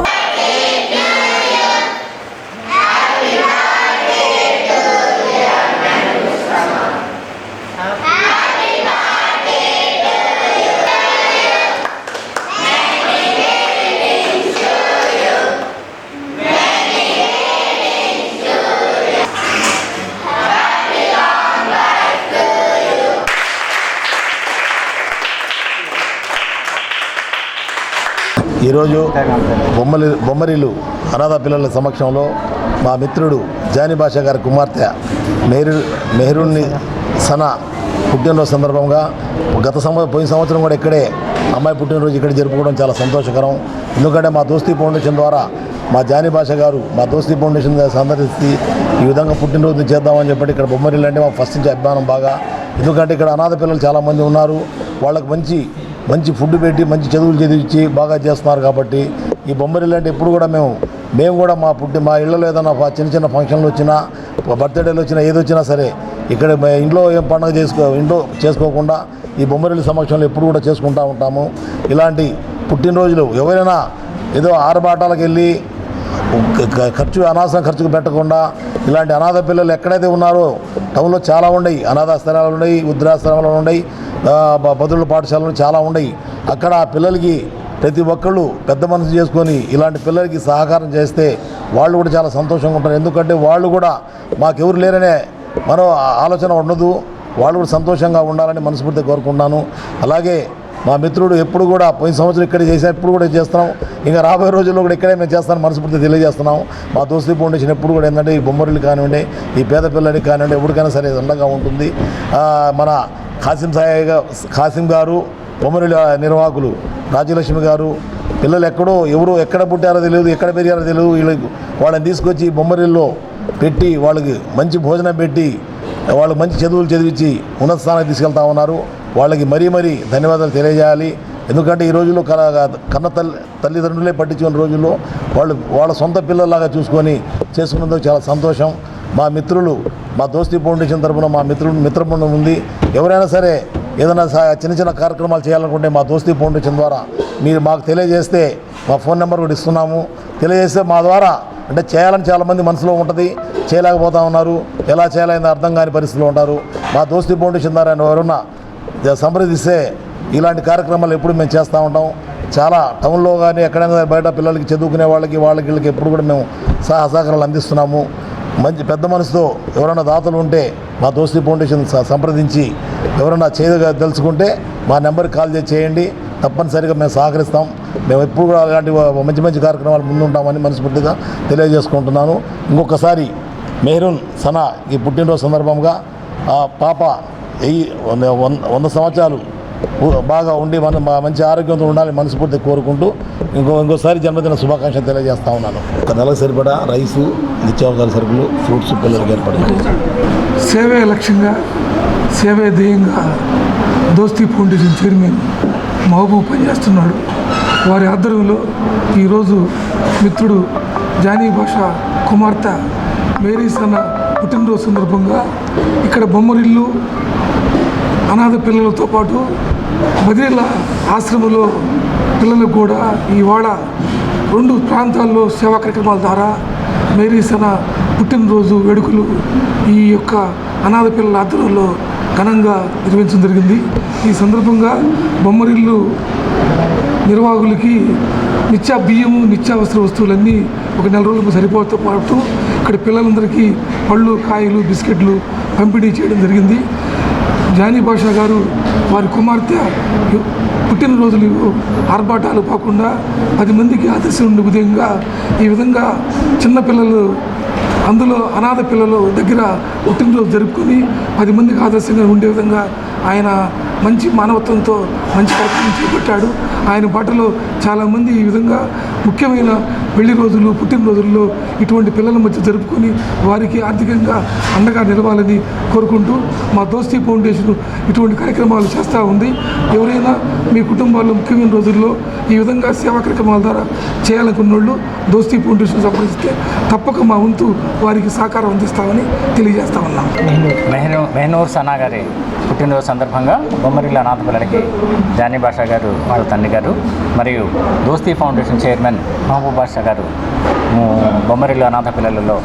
ఈరోజు బొమ్మరిల్లు అనాథ పిల్లల సమక్షంలో మా మిత్రుడు జానీ బాషా గారి కుమార్తె మెహరున్ని సనా పుట్టినరోజు సందర్భంగా పోయిన సంవత్సరం కూడా ఇక్కడే అమ్మాయి పుట్టినరోజు ఇక్కడ జరుపుకోవడం చాలా సంతోషకరం. ఎందుకంటే మా దోస్తీ ఫౌండేషన్ ద్వారా మా జానీ బాషా గారు మా దోస్తీ ఫౌండేషన్ సందర్శించి ఈ విధంగా పుట్టినరోజు చేద్దామని చెప్పి ఇక్కడ బొమ్మరిల్లు అంటే మా ఫస్ట్ నుంచి అభిమానం బాగా. ఎందుకంటే ఇక్కడ అనాథ పిల్లలు చాలామంది ఉన్నారు. వాళ్ళకి మంచి ఫుడ్ పెట్టి మంచి చదువులు చదివించి బాగా చేస్తున్నారు. కాబట్టి ఈ బొమ్మరిల్లు అంటే ఎప్పుడు కూడా మేము కూడా మా ఇళ్ళలో ఏదైనా చిన్న ఫంక్షన్లు వచ్చినా బర్త్డేలు వచ్చినా ఏది వచ్చినా సరే ఇక్కడ ఇంట్లో ఏం పండుగ ఇంట్లో చేసుకోకుండా ఈ బొమ్మరిల్లు సమక్షంలో ఎప్పుడు కూడా చేసుకుంటూ ఉంటాము. ఇలాంటి పుట్టినరోజులు ఎవరైనా ఏదో ఆరుబాటాలకు వెళ్ళి అనవసరం ఖర్చుకు పెట్టకుండా ఇలాంటి అనాథ పిల్లలు ఎక్కడైతే ఉన్నారో టౌన్లో చాలా ఉన్నాయి. అనాథాశ్రమాలు ఉన్నాయి, వృద్ధాశ్రమాలు ఉన్నాయి, బదుల పాఠశాలలు చాలా ఉన్నాయి. అక్కడ ఆ పిల్లలకి ప్రతి ఒక్కళ్ళు పెద్ద మనసు చేసుకొని ఇలాంటి పిల్లలకి సహకారం చేస్తే వాళ్ళు కూడా చాలా సంతోషంగా ఉంటారు. ఎందుకంటే వాళ్ళు కూడా మాకెవరు లేరనే మరో ఆలోచన ఉండదు. వాళ్ళు కూడా సంతోషంగా ఉండాలని మనస్ఫూర్తిగా కోరుకుంటున్నాను. అలాగే మా మిత్రుడు ఎప్పుడు కూడా పోయిన సంవత్సరం ఇక్కడ చేసా, ఇప్పుడు కూడా చేస్తున్నాం. ఇంకా రాబోయే రోజుల్లో కూడా ఇక్కడే మేము చేస్తాను మనస్ఫూర్తిగా తెలియజేస్తున్నాం. మా దోస్తీ ఫౌండేషన్ ఎప్పుడు కూడా ఏంటంటే ఈ బొమ్మరిల్లు కానివ్వండి, ఈ పేద పిల్లలకి కానివ్వండి, ఎవరికైనా సరే అండగా ఉంటుంది. మన ఖాసిం గారు, బొమ్మరిల్లు నిర్వాహకులు రాజ్యలక్ష్మి గారు, పిల్లలు ఎక్కడ పుట్టారో తెలియదు, ఎక్కడ పెరిగారో తెలియదు. వాళ్ళని తీసుకొచ్చి బొమ్మరిల్లో పెట్టి వాళ్ళకి మంచి భోజనం పెట్టి వాళ్ళు మంచి చదువులు చదివించి ఉన్నత స్థానానికి తీసుకెళ్తా ఉన్నారు. వాళ్ళకి మరీ ధన్యవాదాలు తెలియజేయాలి. ఎందుకంటే ఈ రోజుల్లో కన్న తల్లిదండ్రులే పట్టించుకున్న రోజుల్లో వాళ్ళ సొంత పిల్లల్లాగా చూసుకొని చేసుకున్నందుకు చాలా సంతోషం. మా మిత్రులు మా దోస్తీ ఫౌండేషన్ తరఫున మా మిత్రబృందం ఉంది. ఎవరైనా సరే ఏదైనా చిన్న కార్యక్రమాలు చేయాలనుకుంటే మా దోస్తీ ఫౌండేషన్ ద్వారా మీరు మాకు తెలియజేస్తే మా ఫోన్ నెంబర్ కూడా ఇస్తున్నాము. తెలియజేస్తే మా ద్వారా అంటే చేయాలని చాలామంది మనసులో ఉంటుంది, చేయలేకపోతా ఉన్నారు. ఎలా చేయాలని అర్థం కాని పరిస్థితిలో ఉంటారు. మా దోస్తీ ఫౌండేషన్ ద్వారా ఎవరన్నా సంప్రదిస్తే ఇలాంటి కార్యక్రమాలు ఎప్పుడు మేము చేస్తూ ఉంటాం. చాలా టౌన్లో కానీ ఎక్కడైనా బయట పిల్లలకి చదువుకునే వాళ్ళకి ఎప్పుడు కూడా మేము సహకారాలు అందిస్తున్నాము. మంచి పెద్ద మనసుతో ఎవరైనా దాతలు ఉంటే మా దోస్తీ ఫౌండేషన్ సంప్రదించి ఎవరైనా తెలుసుకుంటే మా నెంబర్కి కాల్ చేయండి. తప్పనిసరిగా మేము సహకరిస్తాం. మేము ఎప్పుడు కూడా అలాంటి మంచి కార్యక్రమాలు ముందుంటామని మనస్ఫూర్తిగా తెలియజేసుకుంటున్నాను. ఇంకొకసారి మెహరున్ సనా ఈ పుట్టినరోజు సందర్భంగా ఆ పాప 100 సంవత్సరాలు బాగా ఉండి మంచి ఆరోగ్యంతో ఉండాలని మనస్ఫూర్తిగా కోరుకుంటూ ఇంకోసారి జన్మదిన శుభాకాంక్షలు తెలియజేస్తా ఉన్నాను. ఒక నెలకు సరిపడా రైసు, నిత్యావసర సరుకులు, ఫ్రూట్స్ పిల్లలకి ఏర్పడింది. సేవే లక్ష్యంగా, సేవే ధ్యేయంగా దోస్తీ ఫౌండేషన్ చైర్మన్ మహబూబ్ పనిచేస్తున్నాడు. వారి ఆధ్వర్యంలో ఈరోజు మిత్రుడు జానీ బాషా కుమార్తె మేరీ సనా పుట్టినరోజు సందర్భంగా ఇక్కడ బొమ్మరిల్లు అనాథ పిల్లలతో పాటు బదిలీల ఆశ్రమంలో పిల్లలకు కూడా ఇవాళ 2 ప్రాంతాల్లో సేవా కార్యక్రమాల ద్వారా మేరీ సనా పుట్టినరోజు వేడుకలు ఈ యొక్క అనాథ పిల్లల ఆధ్వర్యంలో ఘనంగా నిర్వహించడం జరిగింది. ఈ సందర్భంగా బొమ్మరిల్లు నిర్వాహకులకి బియ్యము, నిత్యావసర వస్తువులన్నీ ఒక 4 రోజులకు సరిపోతూ పాటు ఇక్కడ పిల్లలందరికీ పళ్ళు, కాయలు, బిస్కెట్లు పంపిణీ చేయడం జరిగింది. జానీ బాషా గారు వారి కుమార్తె పుట్టినరోజులు ఆర్భాటాలు కాకుండా 10 మందికి ఆదర్శం ఉండే విధంగా ఈ విధంగా చిన్నపిల్లలు, అందులో అనాథ పిల్లలు దగ్గర పుట్టినరోజు జరుపుకొని 10 మందికి ఆదర్శంగా ఉండే విధంగా ఆయన మంచి మానవత్వంతో మంచి కార్యక్రమం చేపట్టాడు. ఆయన బాటలో చాలామంది ఈ విధంగా ముఖ్యమైన పెళ్లి రోజులు పుట్టినరోజుల్లో ఇటువంటి పిల్లల మధ్య జరుపుకొని వారికి ఆర్థికంగా అండగా నిలవాలని కోరుకుంటూ మా దోస్తీ ఫౌండేషన్ ఇటువంటి కార్యక్రమాలు చేస్తూ ఉంది. ఎవరైనా మీ కుటుంబాల్లో ముఖ్యమైన రోజుల్లో ఈ విధంగా సేవా కార్యక్రమాల ద్వారా చేయాలనుకున్న వాళ్ళు దోస్తీ ఫౌండేషన్ సంప్రదిస్తే తప్పక మా వంతు వారికి సహకారం అందిస్తామని తెలియజేస్తా ఉన్నాం. మెహనూర్ సనా గారి పుట్టినరోజు సందర్భంగా బొమ్మరిల్లు అనాథ పిల్లలకి జానీ బాషా గారు వాళ్ళ తండ్రి గారు మరియు దోస్తీ ఫౌండేషన్ చైర్మన్ మహబూబ్ బాషా గారు బొమ్మరిల్లు అనాథ పిల్లలలో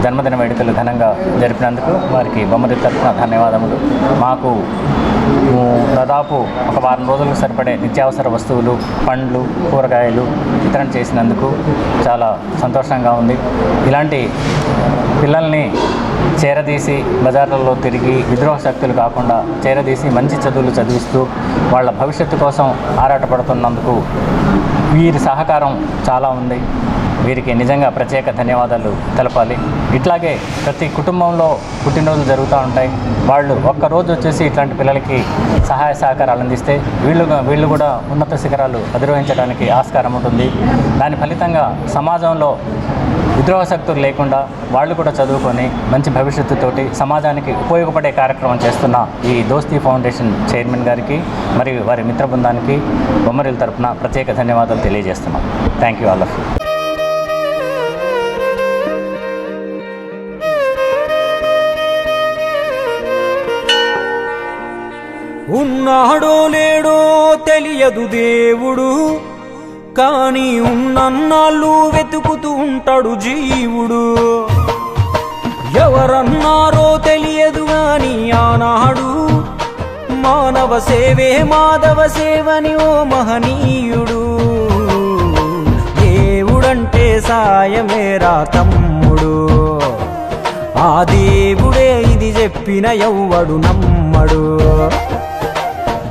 జన్మదిన వేడుకలు ఘనంగా జరిపినందుకు వారికి బొమ్మరిల్లు తరఫున ధన్యవాదములు. మాకు దాదాపు ఒక వారం రోజులకు సరిపడే నిత్యావసర వస్తువులు, పండ్లు, కూరగాయలు వితరణ చేసినందుకు చాలా సంతోషంగా ఉంది. ఇలాంటి పిల్లల్ని చేరదీసి బజార్లలో తిరిగి విద్రోహ శక్తులు కాకుండా చేరదీసి మంచి చదువులు చదివిస్తూ వాళ్ళ భవిష్యత్తు కోసం ఆరాటపడుతున్నందుకు వీరి సహకారం చాలా ఉంది. వీరికి నిజంగా ప్రత్యేక ధన్యవాదాలు తెలపాలి. ఇట్లాగే ప్రతి కుటుంబంలో పుట్టినరోజులు జరుగుతూ ఉంటాయి. వాళ్ళు ఒక్కరోజు వచ్చేసి ఇట్లాంటి పిల్లలకి సహాయ సహకారాలు అందిస్తే వీళ్ళు కూడా ఉన్నత శిఖరాలు అధిరోహించడానికి ఆస్కారం ఉంటుంది. దాని ఫలితంగా సమాజంలో విద్రోహ శక్తులు లేకుండా వాళ్ళు కూడా చదువుకొని మంచి భవిష్యత్తుతోటి సమాజానికి ఉపయోగపడే కార్యక్రమం చేస్తున్న ఈ దోస్తీ ఫౌండేషన్ చైర్మన్ గారికి మరియు వారి మిత్ర బృందానికి బొమ్మరిల్లు తరపున ప్రత్యేక ధన్యవాదాలు తెలియజేస్తున్నాం. Thank you all of you. ఉన్నాడో లేడో తెలియదు దేవుడు, కానీ ఉన్నన్నాళ్ళు వెతుకుతూ ఉంటాడు జీవుడు. ఎవరన్నారో తెలియదు గాని ఆనాడు మానవ సేవే మాధవ సేవని ఓ మహనీయుడు. దేవుడంటే సాయమేరా తమ్ముడు, ఆ దేవుడే ఇది చెప్పిన ఎవ్వడు నమ్మడు.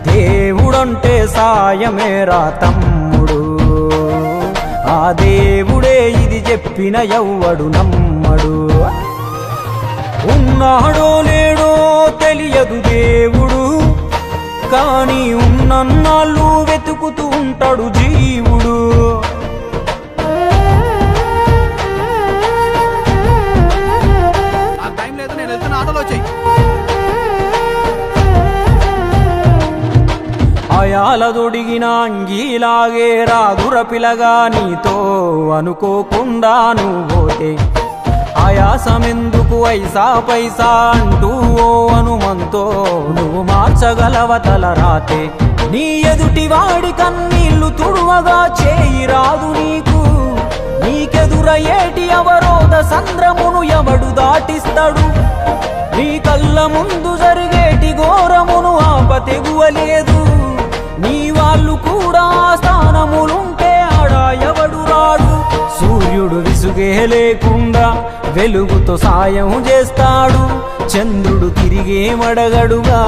దేవుడంటే సాయమేరా తమ్ముడు, ఆ దేవుడే ఇది చెప్పిన ఎవ్వడు నమ్మడు. ఉన్నాడో లేడో తెలియదు దేవుడు, కానీ ఉన్నన్నాళ్ళు వెతుకుతూ ఉంటాడు జీవుడు. అయాలదొడిగిన అంగీలాగే రాదుర పిలగా నీతో అనుకోకుండా నువ్వు పోతే ఆయాసమెందుకు ఐసా పైసా అంటూ ఓ అనుమంతో నువ్వు మార్చగలవ తల రాతే. నీ ఎదుటి వాడి కన్నీళ్లు తుడువగా చేయి రాదు నీకు, నీకెదురయ్యేటి అవరోధ సంద్రమును ఎవడు దాటిస్తాడు. నీ కళ్ళ ముందు జరిగేటి ఘోరమును ఆపతెగువలేదు, నీ వాళ్ళు కూడా స్థానములుంటే ఆడా ఎవడు రాడు. సూర్యుడు విసుగే లేకుండా వెలుగుతో సాయం చేస్తాడు, చంద్రుడు తిరిగే మడగడుగా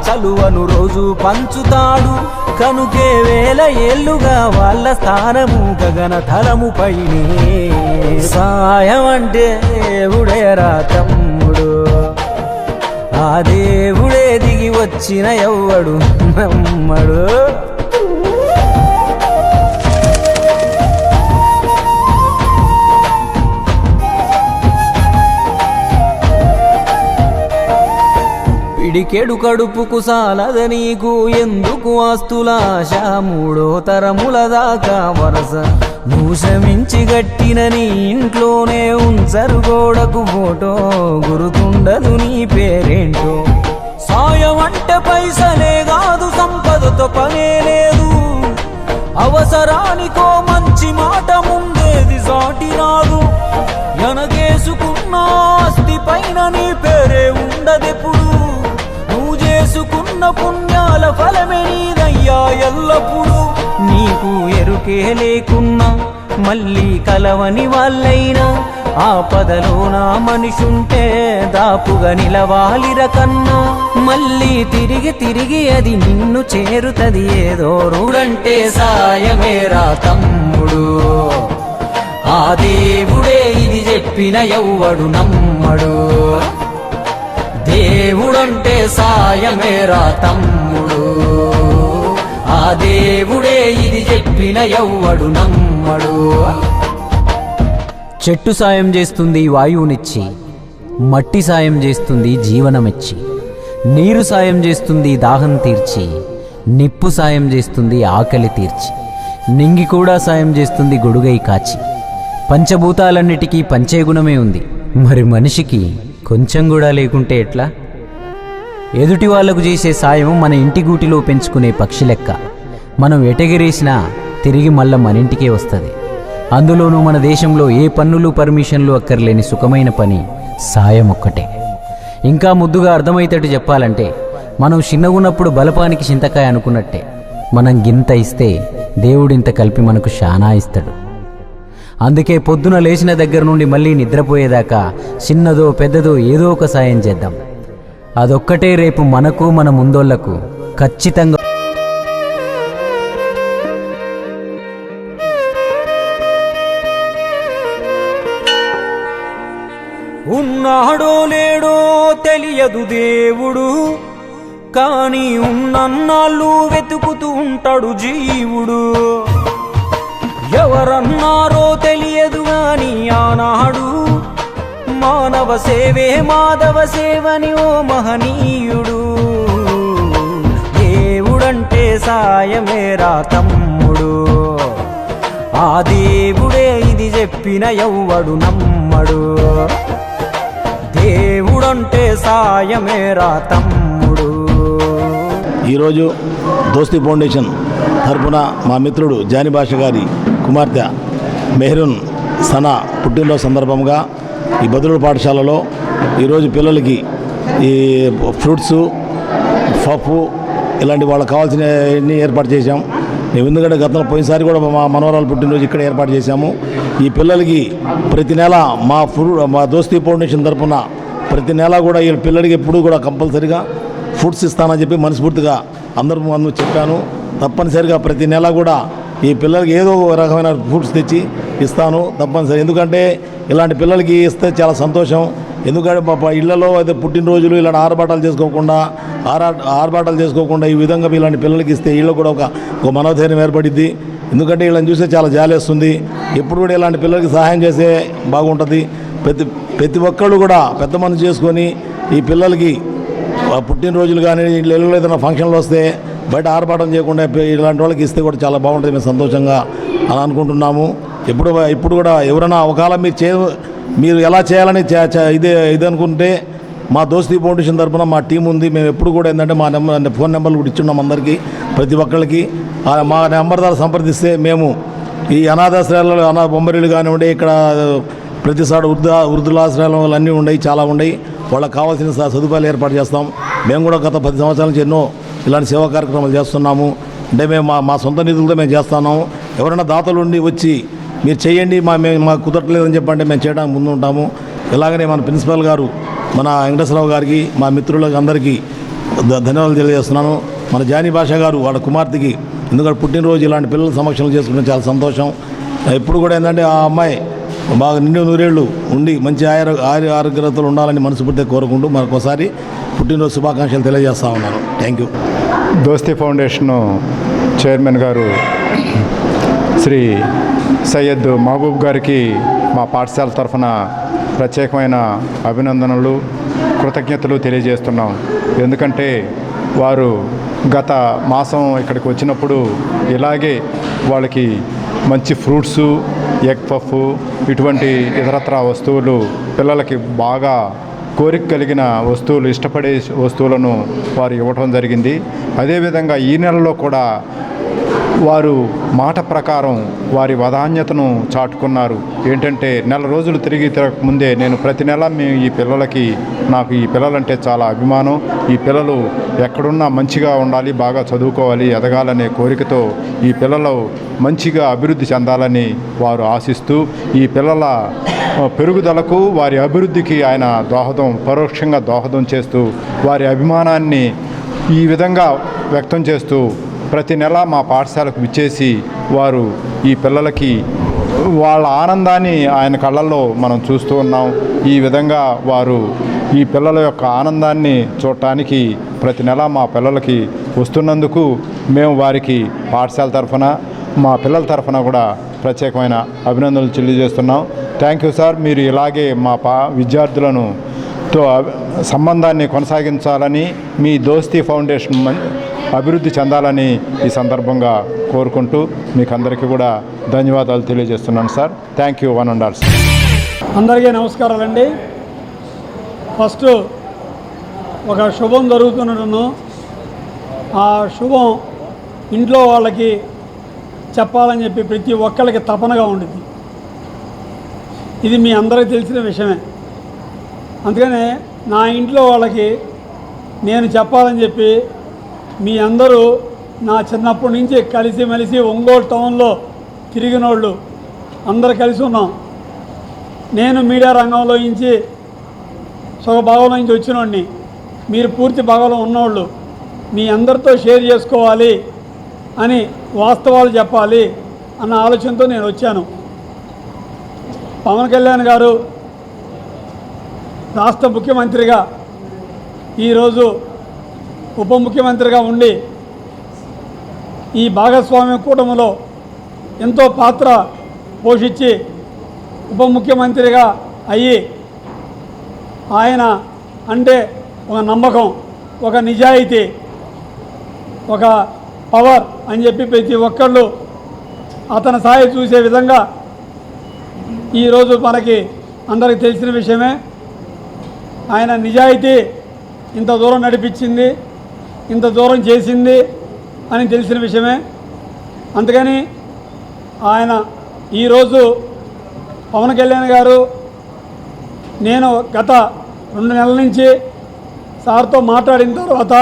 చలువను రోజు పంచుతాడు. కనుకే వేల ఏళ్ళుగా వాళ్ళ స్థానము గగన తలము పైనే. సాయం అంటే దేవుడేరా తమ్ముడు, ఆ దేవుడే దిగి వచ్చిన ఎవ్వడు నమ్మడు. పిడికెడు కడుపుకు సాలద నీకు ఎందుకు ఆస్తులాశ, మూడో తరముల దాకా వరస నువ్వు శ్రమించి గట్టిన నీ ఇంట్లోనే ఉంచరు గోడకు ఫోటో, గుర్తుండదు నీ పేరేంటో. సాయం అంటే పైసలే కాదు, సంపదతో పనే లేదు, అవసరానికో మంచి మాట ముందేది సాటి రాదు. ఎనగేసుకున్న ఆస్తి పైన నీ పేరే ఉండదెప్పుడు, నువ్వు చేసుకున్న పుణ్యాల ఫలమే నీదయ్యా ఎల్లప్పుడు. నీకు ఎరుకే లేకున్నా మళ్ళీ కలవని వాళ్ళైనా ఆపదలో నా మనిషుంటే దాపుగా నిలవాలిర కన్నా. మళ్ళీ తిరిగి తిరిగి అది నిన్ను చేరుతది ఏదో రూడంటే సాయమేరా తమ్ముడు, ఆ దేవుడే ఇది చెప్పిన ఎవ్వడు నమ్మడు. దేవుడంటే సాయమేరా తమ్ముడు, ఆ దేవుడే ఇది చెప్పిన ఎవ్వడు నమ్మడు. నమ్మడు. చెట్టు సాయం చేస్తుంది వాయువునిచ్చి, మట్టి సాయం చేస్తుంది జీవనమిచ్చి, నీరు సాయం చేస్తుంది దాహం తీర్చి, నిప్పు సాయం చేస్తుంది ఆకలి తీర్చి, నింగి కూడా సాయం చేస్తుంది గొడుగై కాచి. పంచభూతాలన్నిటికీ పంచే గుణమే ఉంది, మరి మనిషికి కొంచెం కూడా లేకుంటే ఎట్లా? ఎదుటి వాళ్లకు చేసే సాయం మన ఇంటి గూటిలో పెంచుకునే పక్షి లెక్క. మనం ఎటగిరేసినా తిరిగి మళ్ళా మన ఇంటికే వస్తుంది. అందులోనూ మన దేశంలో ఏ పన్నులు పర్మిషన్లు అక్కర్లేని సుఖమైన పని సాయం ఒక్కటే. ఇంకా ముద్దుగా అర్థమయ్యేటట్టు చెప్పాలంటే, మనం చిన్నగున్నప్పుడు బలపానికి చింతకాయ అనుకున్నట్టే, మనం గింత ఇస్తే దేవుడింత కలిపి మనకు శానా ఇస్తాడు. అందుకే పొద్దున లేచిన దగ్గర నుండి మళ్ళీ నిద్రపోయేదాకా చిన్నదో పెద్దదో ఏదో ఒక సాయం చేద్దాం. అదొక్కటే రేపు మనకు మన ముందోళ్లకు ఖచ్చితంగా. ఉన్నాడో లేడో తెలియదు దేవుడు, కానీ ఉన్నన్నాళ్ళు వెతుకుతూ ఉంటాడు జీవుడు. ఎవరన్నారో తెలియదు గాని ఆనాడు మానవ సేవే మాధవ సేవని ఓ మహనీయుడు. దేవుడంటే సాయమేరా తమ్ముడు, ఆ దేవుడే ఇది చెప్పిన ఎవ్వడు నమ్మడు. దేవుడంటే సాయమేరా తమ్ముడు. ఈరోజు దోస్తీ ఫౌండేషన్ తరఫున మా మిత్రుడు జానీ భాష గారి కుమార్తె మెహరూన్ సనా పుట్టినరోజు సందర్భంగా ఈ బదులు పాఠశాలలో ఈరోజు పిల్లలకి ఈ ఫ్రూట్సు పప్పు ఇలాంటి వాళ్ళకి కావాల్సినవన్నీ ఏర్పాటు చేశాం. మేము ఎందుకంటే గతంలో పోయినసారి కూడా మా మనవరాలు పుట్టినరోజు ఇక్కడ ఏర్పాటు చేశాము. ఈ పిల్లలకి ప్రతి నెల మా దోస్తీ ఫౌండేషన్ తరఫున ప్రతి నెల కూడా ఈ పిల్లలకి ఎప్పుడు కూడా కంపల్సరీగా ఫుడ్స్ ఇస్తానని చెప్పి మనస్ఫూర్తిగా అందరూ ముందు చెప్పాను. తప్పనిసరిగా ప్రతి నెల కూడా ఈ పిల్లలకి ఏదో ఒక రకమైన ఫుడ్స్ తెచ్చి ఇస్తాను తప్పనిసరి. ఎందుకంటే ఇలాంటి పిల్లలకి ఇస్తే చాలా సంతోషం. ఎందుకంటే మా ఇళ్లలో అయితే పుట్టినరోజులు ఇలాంటి ఆర్భాటాలు చేసుకోకుండా ఈ విధంగా ఇలాంటి పిల్లలకి ఇస్తే ఇళ్ళు కూడా ఒక మనోధైర్యం ఏర్పడిద్ది. ఎందుకంటే వీళ్ళని చూస్తే చాలా జాలేస్తుంది. ఎప్పుడు కూడా ఇలాంటి పిల్లలకి సహాయం చేస్తే బాగుంటుంది. ప్రతి ఒక్కళ్ళు కూడా పెద్ద మనసు చేసుకొని ఈ పిల్లలకి పుట్టినరోజులు కానీ ఇళ్ళలో ఏదైనా ఫంక్షన్లు వస్తే బయట ఆర్భాటం చేయకుండా ఇలాంటి వాళ్ళకి ఇస్తే కూడా చాలా బాగుంటుంది. మేము సంతోషంగా అని అనుకుంటున్నాము. ఇప్పుడు కూడా ఎవరైనా ఒకవేళ మీరు ఎలా చేయాలని ఇది అనుకుంటే మా దోస్తీ ఫౌండేషన్ తరఫున మా టీం ఉంది. మేము ఎప్పుడు కూడా ఏంటంటే మా ఫోన్ నెంబర్లు కూడా ఇచ్చున్నాం అందరికీ, ప్రతి ఒక్కరికి. మా నెంబర్ ద్వారా సంప్రదిస్తే మేము ఈ అనాథాశ్రయాలలో బొమ్మరీలు కానివ్వండి, ఇక్కడ ప్రతిసారి వృద్ధులాశ్రయాలు అన్నీ ఉన్నాయి, చాలా ఉన్నాయి. వాళ్ళకి కావాల్సిన సదుపాయాలు ఏర్పాటు చేస్తాం. మేము కూడా గత 10 సంవత్సరాల నుంచి ఎన్నో ఇలాంటి సేవా కార్యక్రమాలు చేస్తున్నాము. అంటే మేము మా సొంత నిధులతో మేము చేస్తున్నాము. ఎవరైనా దాతలు ఉండి వచ్చి మీరు చేయండి మాకు కుదరట్లేదని చెప్పంటే మేము చేయడానికి ముందు ఉంటాము. ఇలాగనే మన ప్రిన్సిపల్ గారు మన వెంకటేశ్వరరావు గారికి మా మిత్రులకు అందరికీ ధన్యవాదాలు తెలియజేస్తున్నాను. మన జానీ భాష గారు వాళ్ళ కుమార్తెకి ఎందుకంటే పుట్టినరోజు ఇలాంటి పిల్లల సమక్షంలో చేసుకుంటే చాలా సంతోషం. ఎప్పుడు కూడా ఏంటంటే ఆ అమ్మాయి బాగా నిండు నూరేళ్ళు ఉండి మంచి ఆరోగ్యతలు ఉండాలని మనస్ఫూర్తిగా కోరుకుంటూ మరొకసారి పుట్టినరోజు శుభాకాంక్షలు తెలియజేస్తా ఉన్నాను. Thank you. Dosti foundation chairman garu Shri Syed Mahabub గారికి మా పాఠశాల తరఫున ప్రత్యేకమైన అభినందనలు కృతజ్ఞతలు తెలియజేస్తున్నాం. ఎందుకంటే వారు గత మాసం ఇక్కడికి వచ్చినప్పుడు ఇలాగే వాళ్ళకి మంచి ఫ్రూట్సు, ఎగ్ పఫ్ ఇటువంటి ఇతరత్ర వస్తువులు పిల్లలకి బాగా కోరిక కలిగిన వస్తువులు, ఇష్టపడే వస్తువులను వారు ఇవ్వటం జరిగింది. అదేవిధంగా ఈ నెలలో కూడా వారు మాట ప్రకారం వారి వదాన్యతను చాటుకున్నారు. ఏంటంటే నెల రోజులు తిరగకముందే నేను ప్రతి నెల నాకు ఈ పిల్లలంటే చాలా అభిమానం, ఈ పిల్లలు ఎక్కడున్నా మంచిగా ఉండాలి, బాగా చదువుకోవాలి, ఎదగాలనే కోరికతో ఈ పిల్లలు మంచిగా అభివృద్ధి చెందాలని వారు ఆశిస్తూ ఈ పిల్లల పెరుగుదలకు వారి అభివృద్ధికి ఆయన పరోక్షంగా దోహదం చేస్తూ వారి అభిమానాన్ని ఈ విధంగా వ్యక్తం చేస్తూ ప్రతి నెల మా పాఠశాలకు విచ్చేసి వారు ఈ పిల్లలకి వాళ్ళ ఆనందాన్ని ఆయన కళ్ళల్లో మనం చూస్తూ ఉన్నాం. ఈ విధంగా వారు ఈ పిల్లల యొక్క ఆనందాన్ని చూడటానికి ప్రతి నెల మా పిల్లలకి వస్తున్నందుకు మేము వారికి పాఠశాల తరఫున మా పిల్లల తరఫున కూడా ప్రత్యేకమైన అభినందనలు తెలియజేస్తున్నాం. Thank you sir. మీరు ఇలాగే మా విద్యార్థులను సంబంధాన్ని కొనసాగించాలని, మీ దోస్తీ ఫౌండేషన్ అభివృద్ధి చెందాలని ఈ సందర్భంగా కోరుకుంటూ మీకు అందరికీ కూడా ధన్యవాదాలు తెలియజేస్తున్నాను sir. Thank you one and all. అందరికీ నమస్కారాలండి. ఫస్ట్ ఒక శుభం జరుగుతున్నట్టును ఆ శుభం ఇంట్లో వాళ్ళకి చెప్పాలని చెప్పి ప్రతి ఒక్కరికి తపనగా ఉంటుంది. ఇది మీ అందరికీ తెలిసిన విషయమే. అందుకనే నా ఇంట్లో వాళ్ళకి నేను చెప్పాలని చెప్పి మీ అందరూ నా చిన్నప్పటి నుంచి కలిసిమెలిసి ఒంగోలు టౌన్లో తిరిగినోళ్ళు అందరు కలిసి ఉన్నాం. నేను మీడియా రంగంలో నుంచి సగ భాగంలో నుంచి వచ్చినోడిని, మీరు పూర్తి భాగంలో ఉన్నోళ్ళు. మీ అందరితో షేర్ చేసుకోవాలి అని, వాస్తవాలు చెప్పాలి అన్న ఆలోచనతో నేను వచ్చాను. పవన్ కళ్యాణ్ గారు రాష్ట్ర ముఖ్యమంత్రిగా, ఈరోజు ఉప ముఖ్యమంత్రిగా ఉండి ఈ భాగస్వామ్య కూటమిలో ఎంతో పాత్ర పోషించి ఉప ముఖ్యమంత్రిగా అయ్యి, ఆయన అంటే ఒక నమ్మకం, ఒక నిజాయితీ, ఒక పవర్ అని చెప్పి ప్రతి ఒక్కళ్ళు అతని స్థాయి చూసే విధంగా ఈరోజు మనకి అందరికి తెలిసిన విషయమే. ఆయన నిజాయితీ ఇంత దూరం నడిపించింది, ఇంత దూరం చేసింది అని తెలిసిన విషయమే. అందుకని ఆయన ఈరోజు పవన్ కళ్యాణ్ గారు, నేను గత 2 నెలల నుంచి సార్తో మాట్లాడిన తర్వాత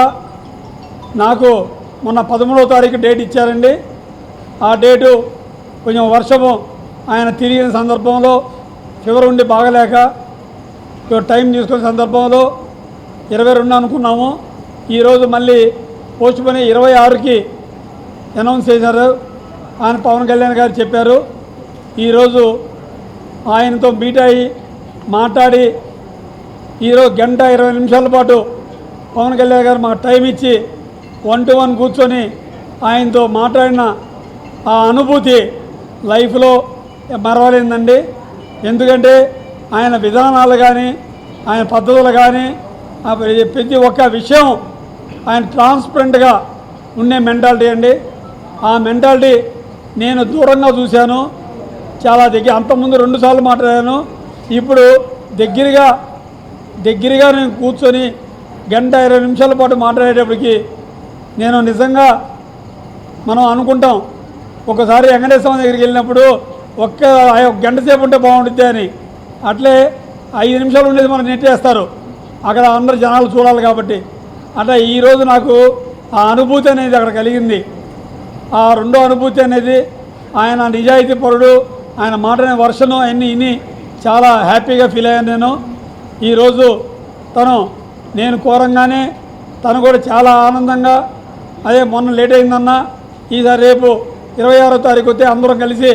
నాకు మొన్న 13వ తారీఖు డేట్ ఇచ్చారండి. ఆ డేటు కొంచెం వర్షము ఆయన తిరిగిన సందర్భంలో ఫీవర్ ఉండి బాగలేక టైం తీసుకునే సందర్భంలో 22 అనుకున్నాము. ఈరోజు మళ్ళీ పోస్ట్ పోని 26కి అనౌన్స్ చేశారు. ఆయన పవన్ కళ్యాణ్ గారు చెప్పారు. ఈరోజు ఆయనతో మీట్ అయ్యి మాట్లాడి ఈరోజు 1:20 నిమిషాల పాటు పవన్ కళ్యాణ్ గారు మాకు టైం ఇచ్చి 1-to-1 కూర్చొని ఆయనతో మాట్లాడిన ఆ అనుభూతి లైఫ్లో మరవలేదండి. ఎందుకంటే ఆయన విధానాలు కానీ, ఆయన పద్ధతులు కానీ, ప్రతి ఒక్క విషయం ఆయన ట్రాన్స్పరెంట్గా ఉండే మెంటాలిటీ అండి. ఆ మెంటాలిటీ నేను దూరంగా చూశాను, చాలా దగ్గర. అంతకుముందు 2 సార్లు మాట్లాడాను. ఇప్పుడు దగ్గరగా నేను కూర్చొని 1:20 నిమిషాల పాటు మాట్లాడేటప్పటికి నేను నిజంగా, మనం అనుకుంటాం ఒకసారి వెంకటేశ్వర దగ్గరికి వెళ్ళినప్పుడు ఒక్క గంట సేపు ఉంటే బాగుంటుంది అని, అట్లే 5 నిమిషాలు ఉండేది మనం నెట్టేస్తారు, అక్కడ అందరు జనాలు చూడాలి కాబట్టి. అట్లా ఈరోజు నాకు ఆ అనుభూతి అనేది అక్కడ కలిగింది. ఆ రెండో అనుభూతి అనేది ఆయన నిజాయితీ పరుడు, ఆయన మాట్లాడిన వర్షను అన్నీ ఇన్ని చాలా హ్యాపీగా ఫీల్ అయ్యాను నేను. ఈరోజు నేను కోరంగానే తను కూడా చాలా ఆనందంగా, అదే మొన్న లేట్ అయిందన్నా, ఈసారి రేపు 26వ తారీఖు వస్తే అందరం కలిసి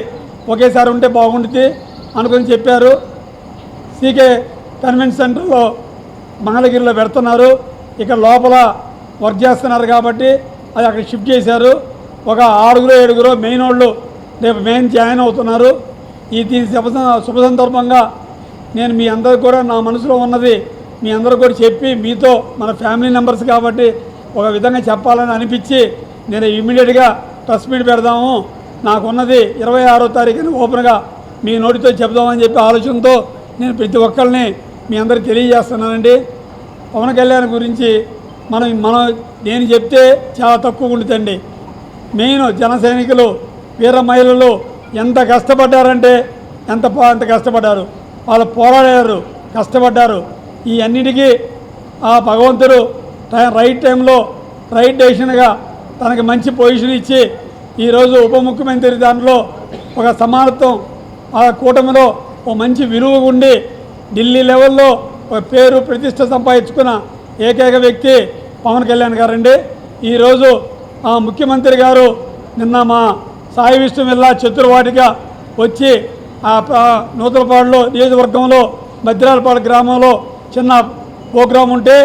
ఒకేసారి ఉంటే బాగుంటుంది అనుకుని చెప్పారు. సీకే కన్వెన్షన్ సెంటర్లో మంగళగిరిలో పెడుతున్నారు, ఇక్కడ లోపల వర్క్ చేస్తున్నారు కాబట్టి అది అక్కడ షిఫ్ట్ చేశారు. ఒక 6-7 మెయిన్ వాళ్ళు రేపు మెయిన్ జాయిన్ అవుతున్నారు. దీని శుభ సందర్భంగా నేను మీ అందరికి కూడా నా మనసులో ఉన్నది మీ అందరికి కూడా చెప్పి, మీతో మన ఫ్యామిలీ మెంబర్స్ కాబట్టి ఒక విధంగా చెప్పాలని అనిపించి నేను ఇమ్మీడియట్గా ప్రెస్ మీట్ పెడదాము, నాకున్నది 26వ తారీఖుని ఓపెన్గా మీ నోటితో చెప్దామని చెప్పి ఆలోచనతో నేను ప్రతి ఒక్కరిని మీ అందరికి తెలియజేస్తున్నానండి. పవన్ కళ్యాణ్ గురించి నేను చెప్తే చాలా తక్కువ ఉంటుందండి. మెయిన్ జన సైనికులు, వీర మహిళలు ఎంత కష్టపడ్డారంటే ఎంత కష్టపడ్డారు, వాళ్ళు పోరాడారు, కష్టపడ్డారు. ఈ అన్నిటికీ ఆ భగవంతుడు రైట్ టైంలో రైట్ డెసిషన్గా తనకి మంచి పొజిషన్ ఇచ్చి ఈరోజు ఉప ముఖ్యమంత్రి దాంట్లో ఒక సమానత్వం, ఆ కూటమిలో ఒక మంచి విలువ ఉండి ఢిల్లీ లెవెల్లో ఒక పేరు ప్రతిష్ట సంపాదించుకున్న ఏకైక వ్యక్తి పవన్ కళ్యాణ్ గారండి. ఈరోజు ఆ ముఖ్యమంత్రి గారు నిన్న మా సాయి విష్ణు మిల్లా చతుర్వాటిగా వచ్చి ఆ నూతలపాడులో నియోజకవర్గంలో మద్దిరాలపాడు గ్రామంలో చిన్న ప్రోగ్రాం ఉంటే,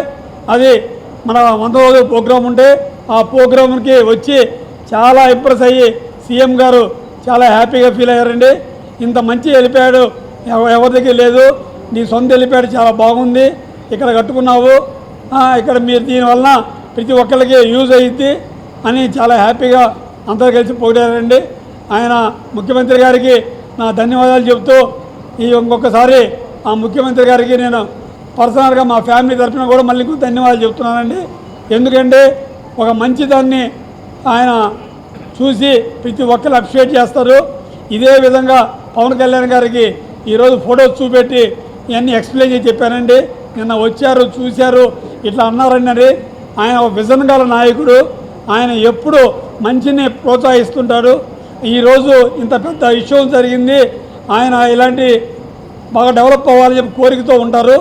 అది మన 100వ రోజు ప్రోగ్రాం ఉంటే ఆ ప్రోగ్రాంకి వచ్చి చాలా ఇంప్రెస్ అయ్యి సీఎం గారు చాలా హ్యాపీగా ఫీల్ అయ్యారండి. ఇంత మంచి హెలిప్యాడ్ ఎవరి దగ్గర లేదు, నీ సొంత హెలిప్యాడ్ చాలా బాగుంది, ఇక్కడ కట్టుకున్నావు, ఇక్కడ మీరు దీనివల్ల ప్రతి ఒక్కరికి యూజ్ అయ్యిద్ది అని చాలా హ్యాపీగా అందరూ కలిసి పొగిడారండి. ఆయన ముఖ్యమంత్రి గారికి నా ధన్యవాదాలు చెబుతూ ఇంకొకసారి ఆ ముఖ్యమంత్రి గారికి నేను పర్సనల్గా మా ఫ్యామిలీ తరఫున కూడా మళ్ళీ ధన్యవాదాలు చెప్తున్నానండి. ఎందుకంటే ఒక మంచి దాన్ని ఆయన చూసి ప్రతి ఒక్కరు అప్రిషియేట్ చేస్తారు. ఇదే విధంగా పవన్ కళ్యాణ్ గారికి ఈరోజు ఫొటోస్ చూపెట్టి ఇవన్నీ ఎక్స్ప్లెయిన్ చేసి చెప్పానండి. నిన్న వచ్చారు, చూశారు, ఇట్లా అన్నారండి. ఆయన ఒక విజన్ గల నాయకుడు, ఆయన ఎప్పుడు మంచిని ప్రోత్సహిస్తుంటాడు. ఈరోజు ఇంత పెద్ద ఇష్యూ జరిగింది, ఆయన ఇలాంటి బాగా డెవలప్ అవ్వాలని చెప్పి కోరికతో ఉంటారు.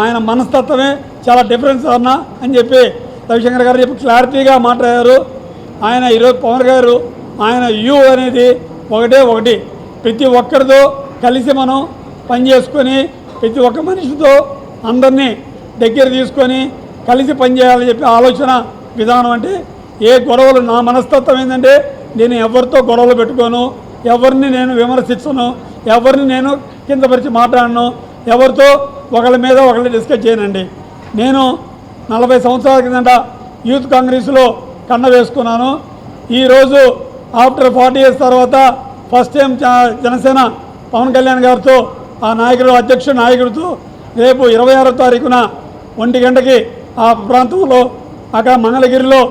ఆయన మనస్తత్వమే చాలా డిఫరెన్స్ అన్న అని చెప్పి రవిశంకర్ గారు చెప్పి క్లారిటీగా మాట్లాడారు. ఆయన ఈరోజు పవన్ గారు ఆయన యూ అనేది ఒకటి, ప్రతి ఒక్కరితో కలిసి మనం పనిచేసుకొని ప్రతి ఒక్క మనిషితో అందరినీ దగ్గర తీసుకొని కలిసి పనిచేయాలని చెప్పి ఆలోచన విధానం. అంటే ఏ గొడవలు, నా మనస్తత్వం ఏంటంటే నేను ఎవరితో గొడవలు పెట్టుకోను, ఎవరిని నేను విమర్శించను, ఎవరిని నేను కిందపరిచి మాట్లాడను, ఎవరితో ఒకళ్ళ మీద ఒకళ్ళు డిస్కస్ చేయనండి. నేను 40 సంవత్సరాల కిందట యూత్ కాంగ్రెస్లో కన్న వేసుకున్నాను. ఈరోజు ఆఫ్టర్ 40 years తర్వాత ఫస్ట్ టైం జనసేన పవన్ కళ్యాణ్ గారితో ఆ అధ్యక్షుడు నాయకుడితో రేపు 26వ తారీఖున 1 గంటకి ఆ ప్రాంతంలో అక్కడ మంగళగిరిలో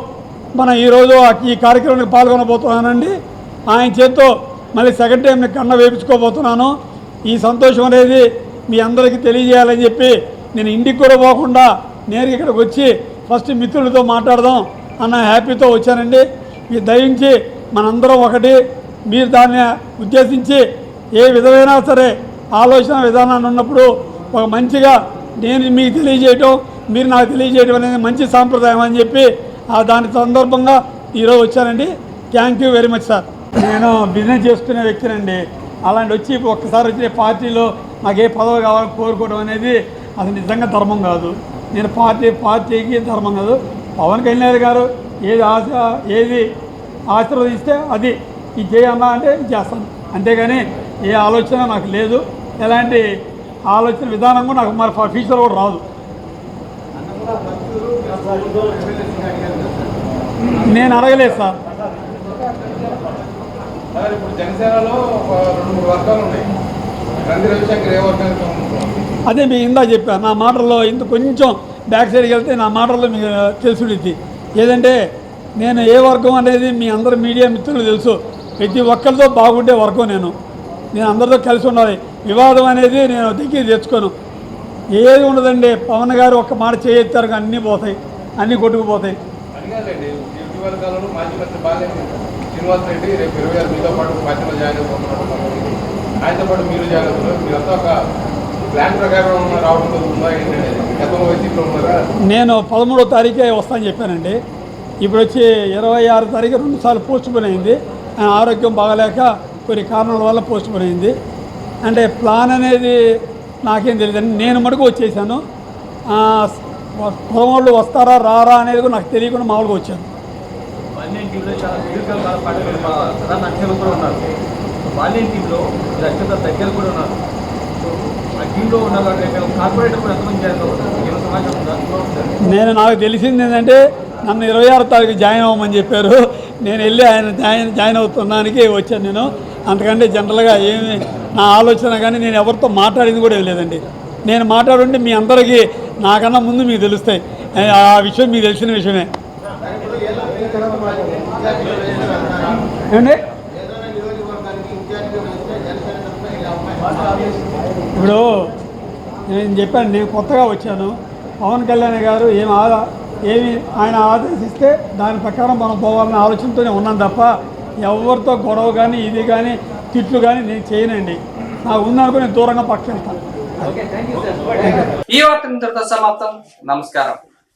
మనం ఈరోజు ఈ కార్యక్రమానికి పాల్గొనబోతున్నానండి. ఆయన చేత్తో మళ్ళీ సెకండ్ టైం కన్న వేయించుకోబోతున్నాను. ఈ సంతోషం అనేది మీ అందరికీ తెలియజేయాలని చెప్పి నేను ఇంటికి కూడా పోకుండా నేరుగా ఇక్కడికి వచ్చి ఫస్ట్ మిత్రులతో మాట్లాడదాం అన్న హ్యాపీతో వచ్చానండి. మీరు దయించి మనందరం ఒకటి, మీరు దాన్ని ఉద్దేశించి ఏ విధమైనా సరే ఆలోచన విధానాన్ని ఉన్నప్పుడు ఒక మంచిగా నేను మీకు తెలియజేయటం, మీరు నాకు తెలియజేయడం అనేది మంచి సాంప్రదాయం అని చెప్పి దాని సందర్భంగా ఈరోజు వచ్చానండి. Thank you very much sir. నేను బిజినెస్ చేసుకునే వ్యక్తినండి. అలాంటి వచ్చి ఒక్కసారి వచ్చే పార్టీలో నాకు ఏ పదవి కావాలని కోరుకోవడం అనేది అది నిజంగా ధర్మం కాదు. నేను పార్టీకి ధర్మం కాదు. పవన్ కళ్యాణ్ గారు ఏది ఆశీర్వదిస్తే అది ఇది చేయన్నా అంటే చేస్తాను, అంతేగాని ఏ ఆలోచన నాకు లేదు. ఎలాంటి ఆలోచన విధానం కూడా నాకు మరి ఫ్యూచర్ కూడా రాదు. నేను అడగలేదు సార్. అదే మీకు ఇందా చెప్పాను, నా మాటల్లో ఇంత కొంచెం బ్యాక్ సైడ్కి వెళ్తే నా మాటల్లో మీకు తెలుసుడిద్ది. ఏదంటే నేను ఏ వర్గం అనేది మీ అందరు మీడియా మిత్రులు తెలుసు. ప్రతి ఒక్కరితో బాగుండే వర్గం నేను అందరితో కలిసి ఉండాలి. వివాదం అనేది నేను దగ్గర తెచ్చుకోను, ఏది ఉండదండి. పవన్ గారు ఒక్క మాట చేయెత్తారు, అన్నీ పోతాయి, అన్నీ కొట్టుకుపోతాయి. నేను 13వ తారీఖే వస్తానని చెప్పానండి. ఇప్పుడు వచ్చి 26వ తారీఖు 2 సార్లు పోస్ట్ పోన్ అయింది. ఆరోగ్యం బాగలేక కొన్ని కారణాల వల్ల పోస్ట్ పోన్ అయింది. అంటే ప్లాన్ అనేది నాకేం తెలియదండి. నేను మటుకు వచ్చేసాను. వాళ్ళు వస్తారా రారా అనేది కూడా నాకు తెలియకుండా మామూలుగా వచ్చాను. నాకు తెలిసింది ఏంటంటే నన్ను 26వ తారీఖు జాయిన్ అవ్వమని చెప్పారు. నేను వెళ్ళి ఆయన జాయిన్ అవుతున్నానికి వచ్చాను. నేను అంతకంటే జనరల్గా ఏమి నా ఆలోచన కానీ నేను ఎవరితో మాట్లాడింది కూడా లేదండి. నేను మాట్లాడుంటే మీ అందరికీ నాకన్నా ముందు మీకు తెలుస్తాయి. ఆ విషయం మీకు తెలిసిన విషయమే. ఏమండి ఇప్పుడు నేను చెప్పాను, నేను కొత్తగా వచ్చాను. పవన్ కళ్యాణ్ గారు ఏమి ఆయన ఆదేశిస్తే దాని ప్రకారం మనం పోవాలనే ఆలోచనతోనే ఉన్నాను తప్ప ఎవరితో గొడవ కానీ ఇది కానీ తిట్లు కానీ నేను చేయనండి. నాకు ఉందనుకో నేను దూరంగా పక్కకెళ్తాను. ఈ వార్త ఇంతటితో సమాప్తం. నమస్కారం.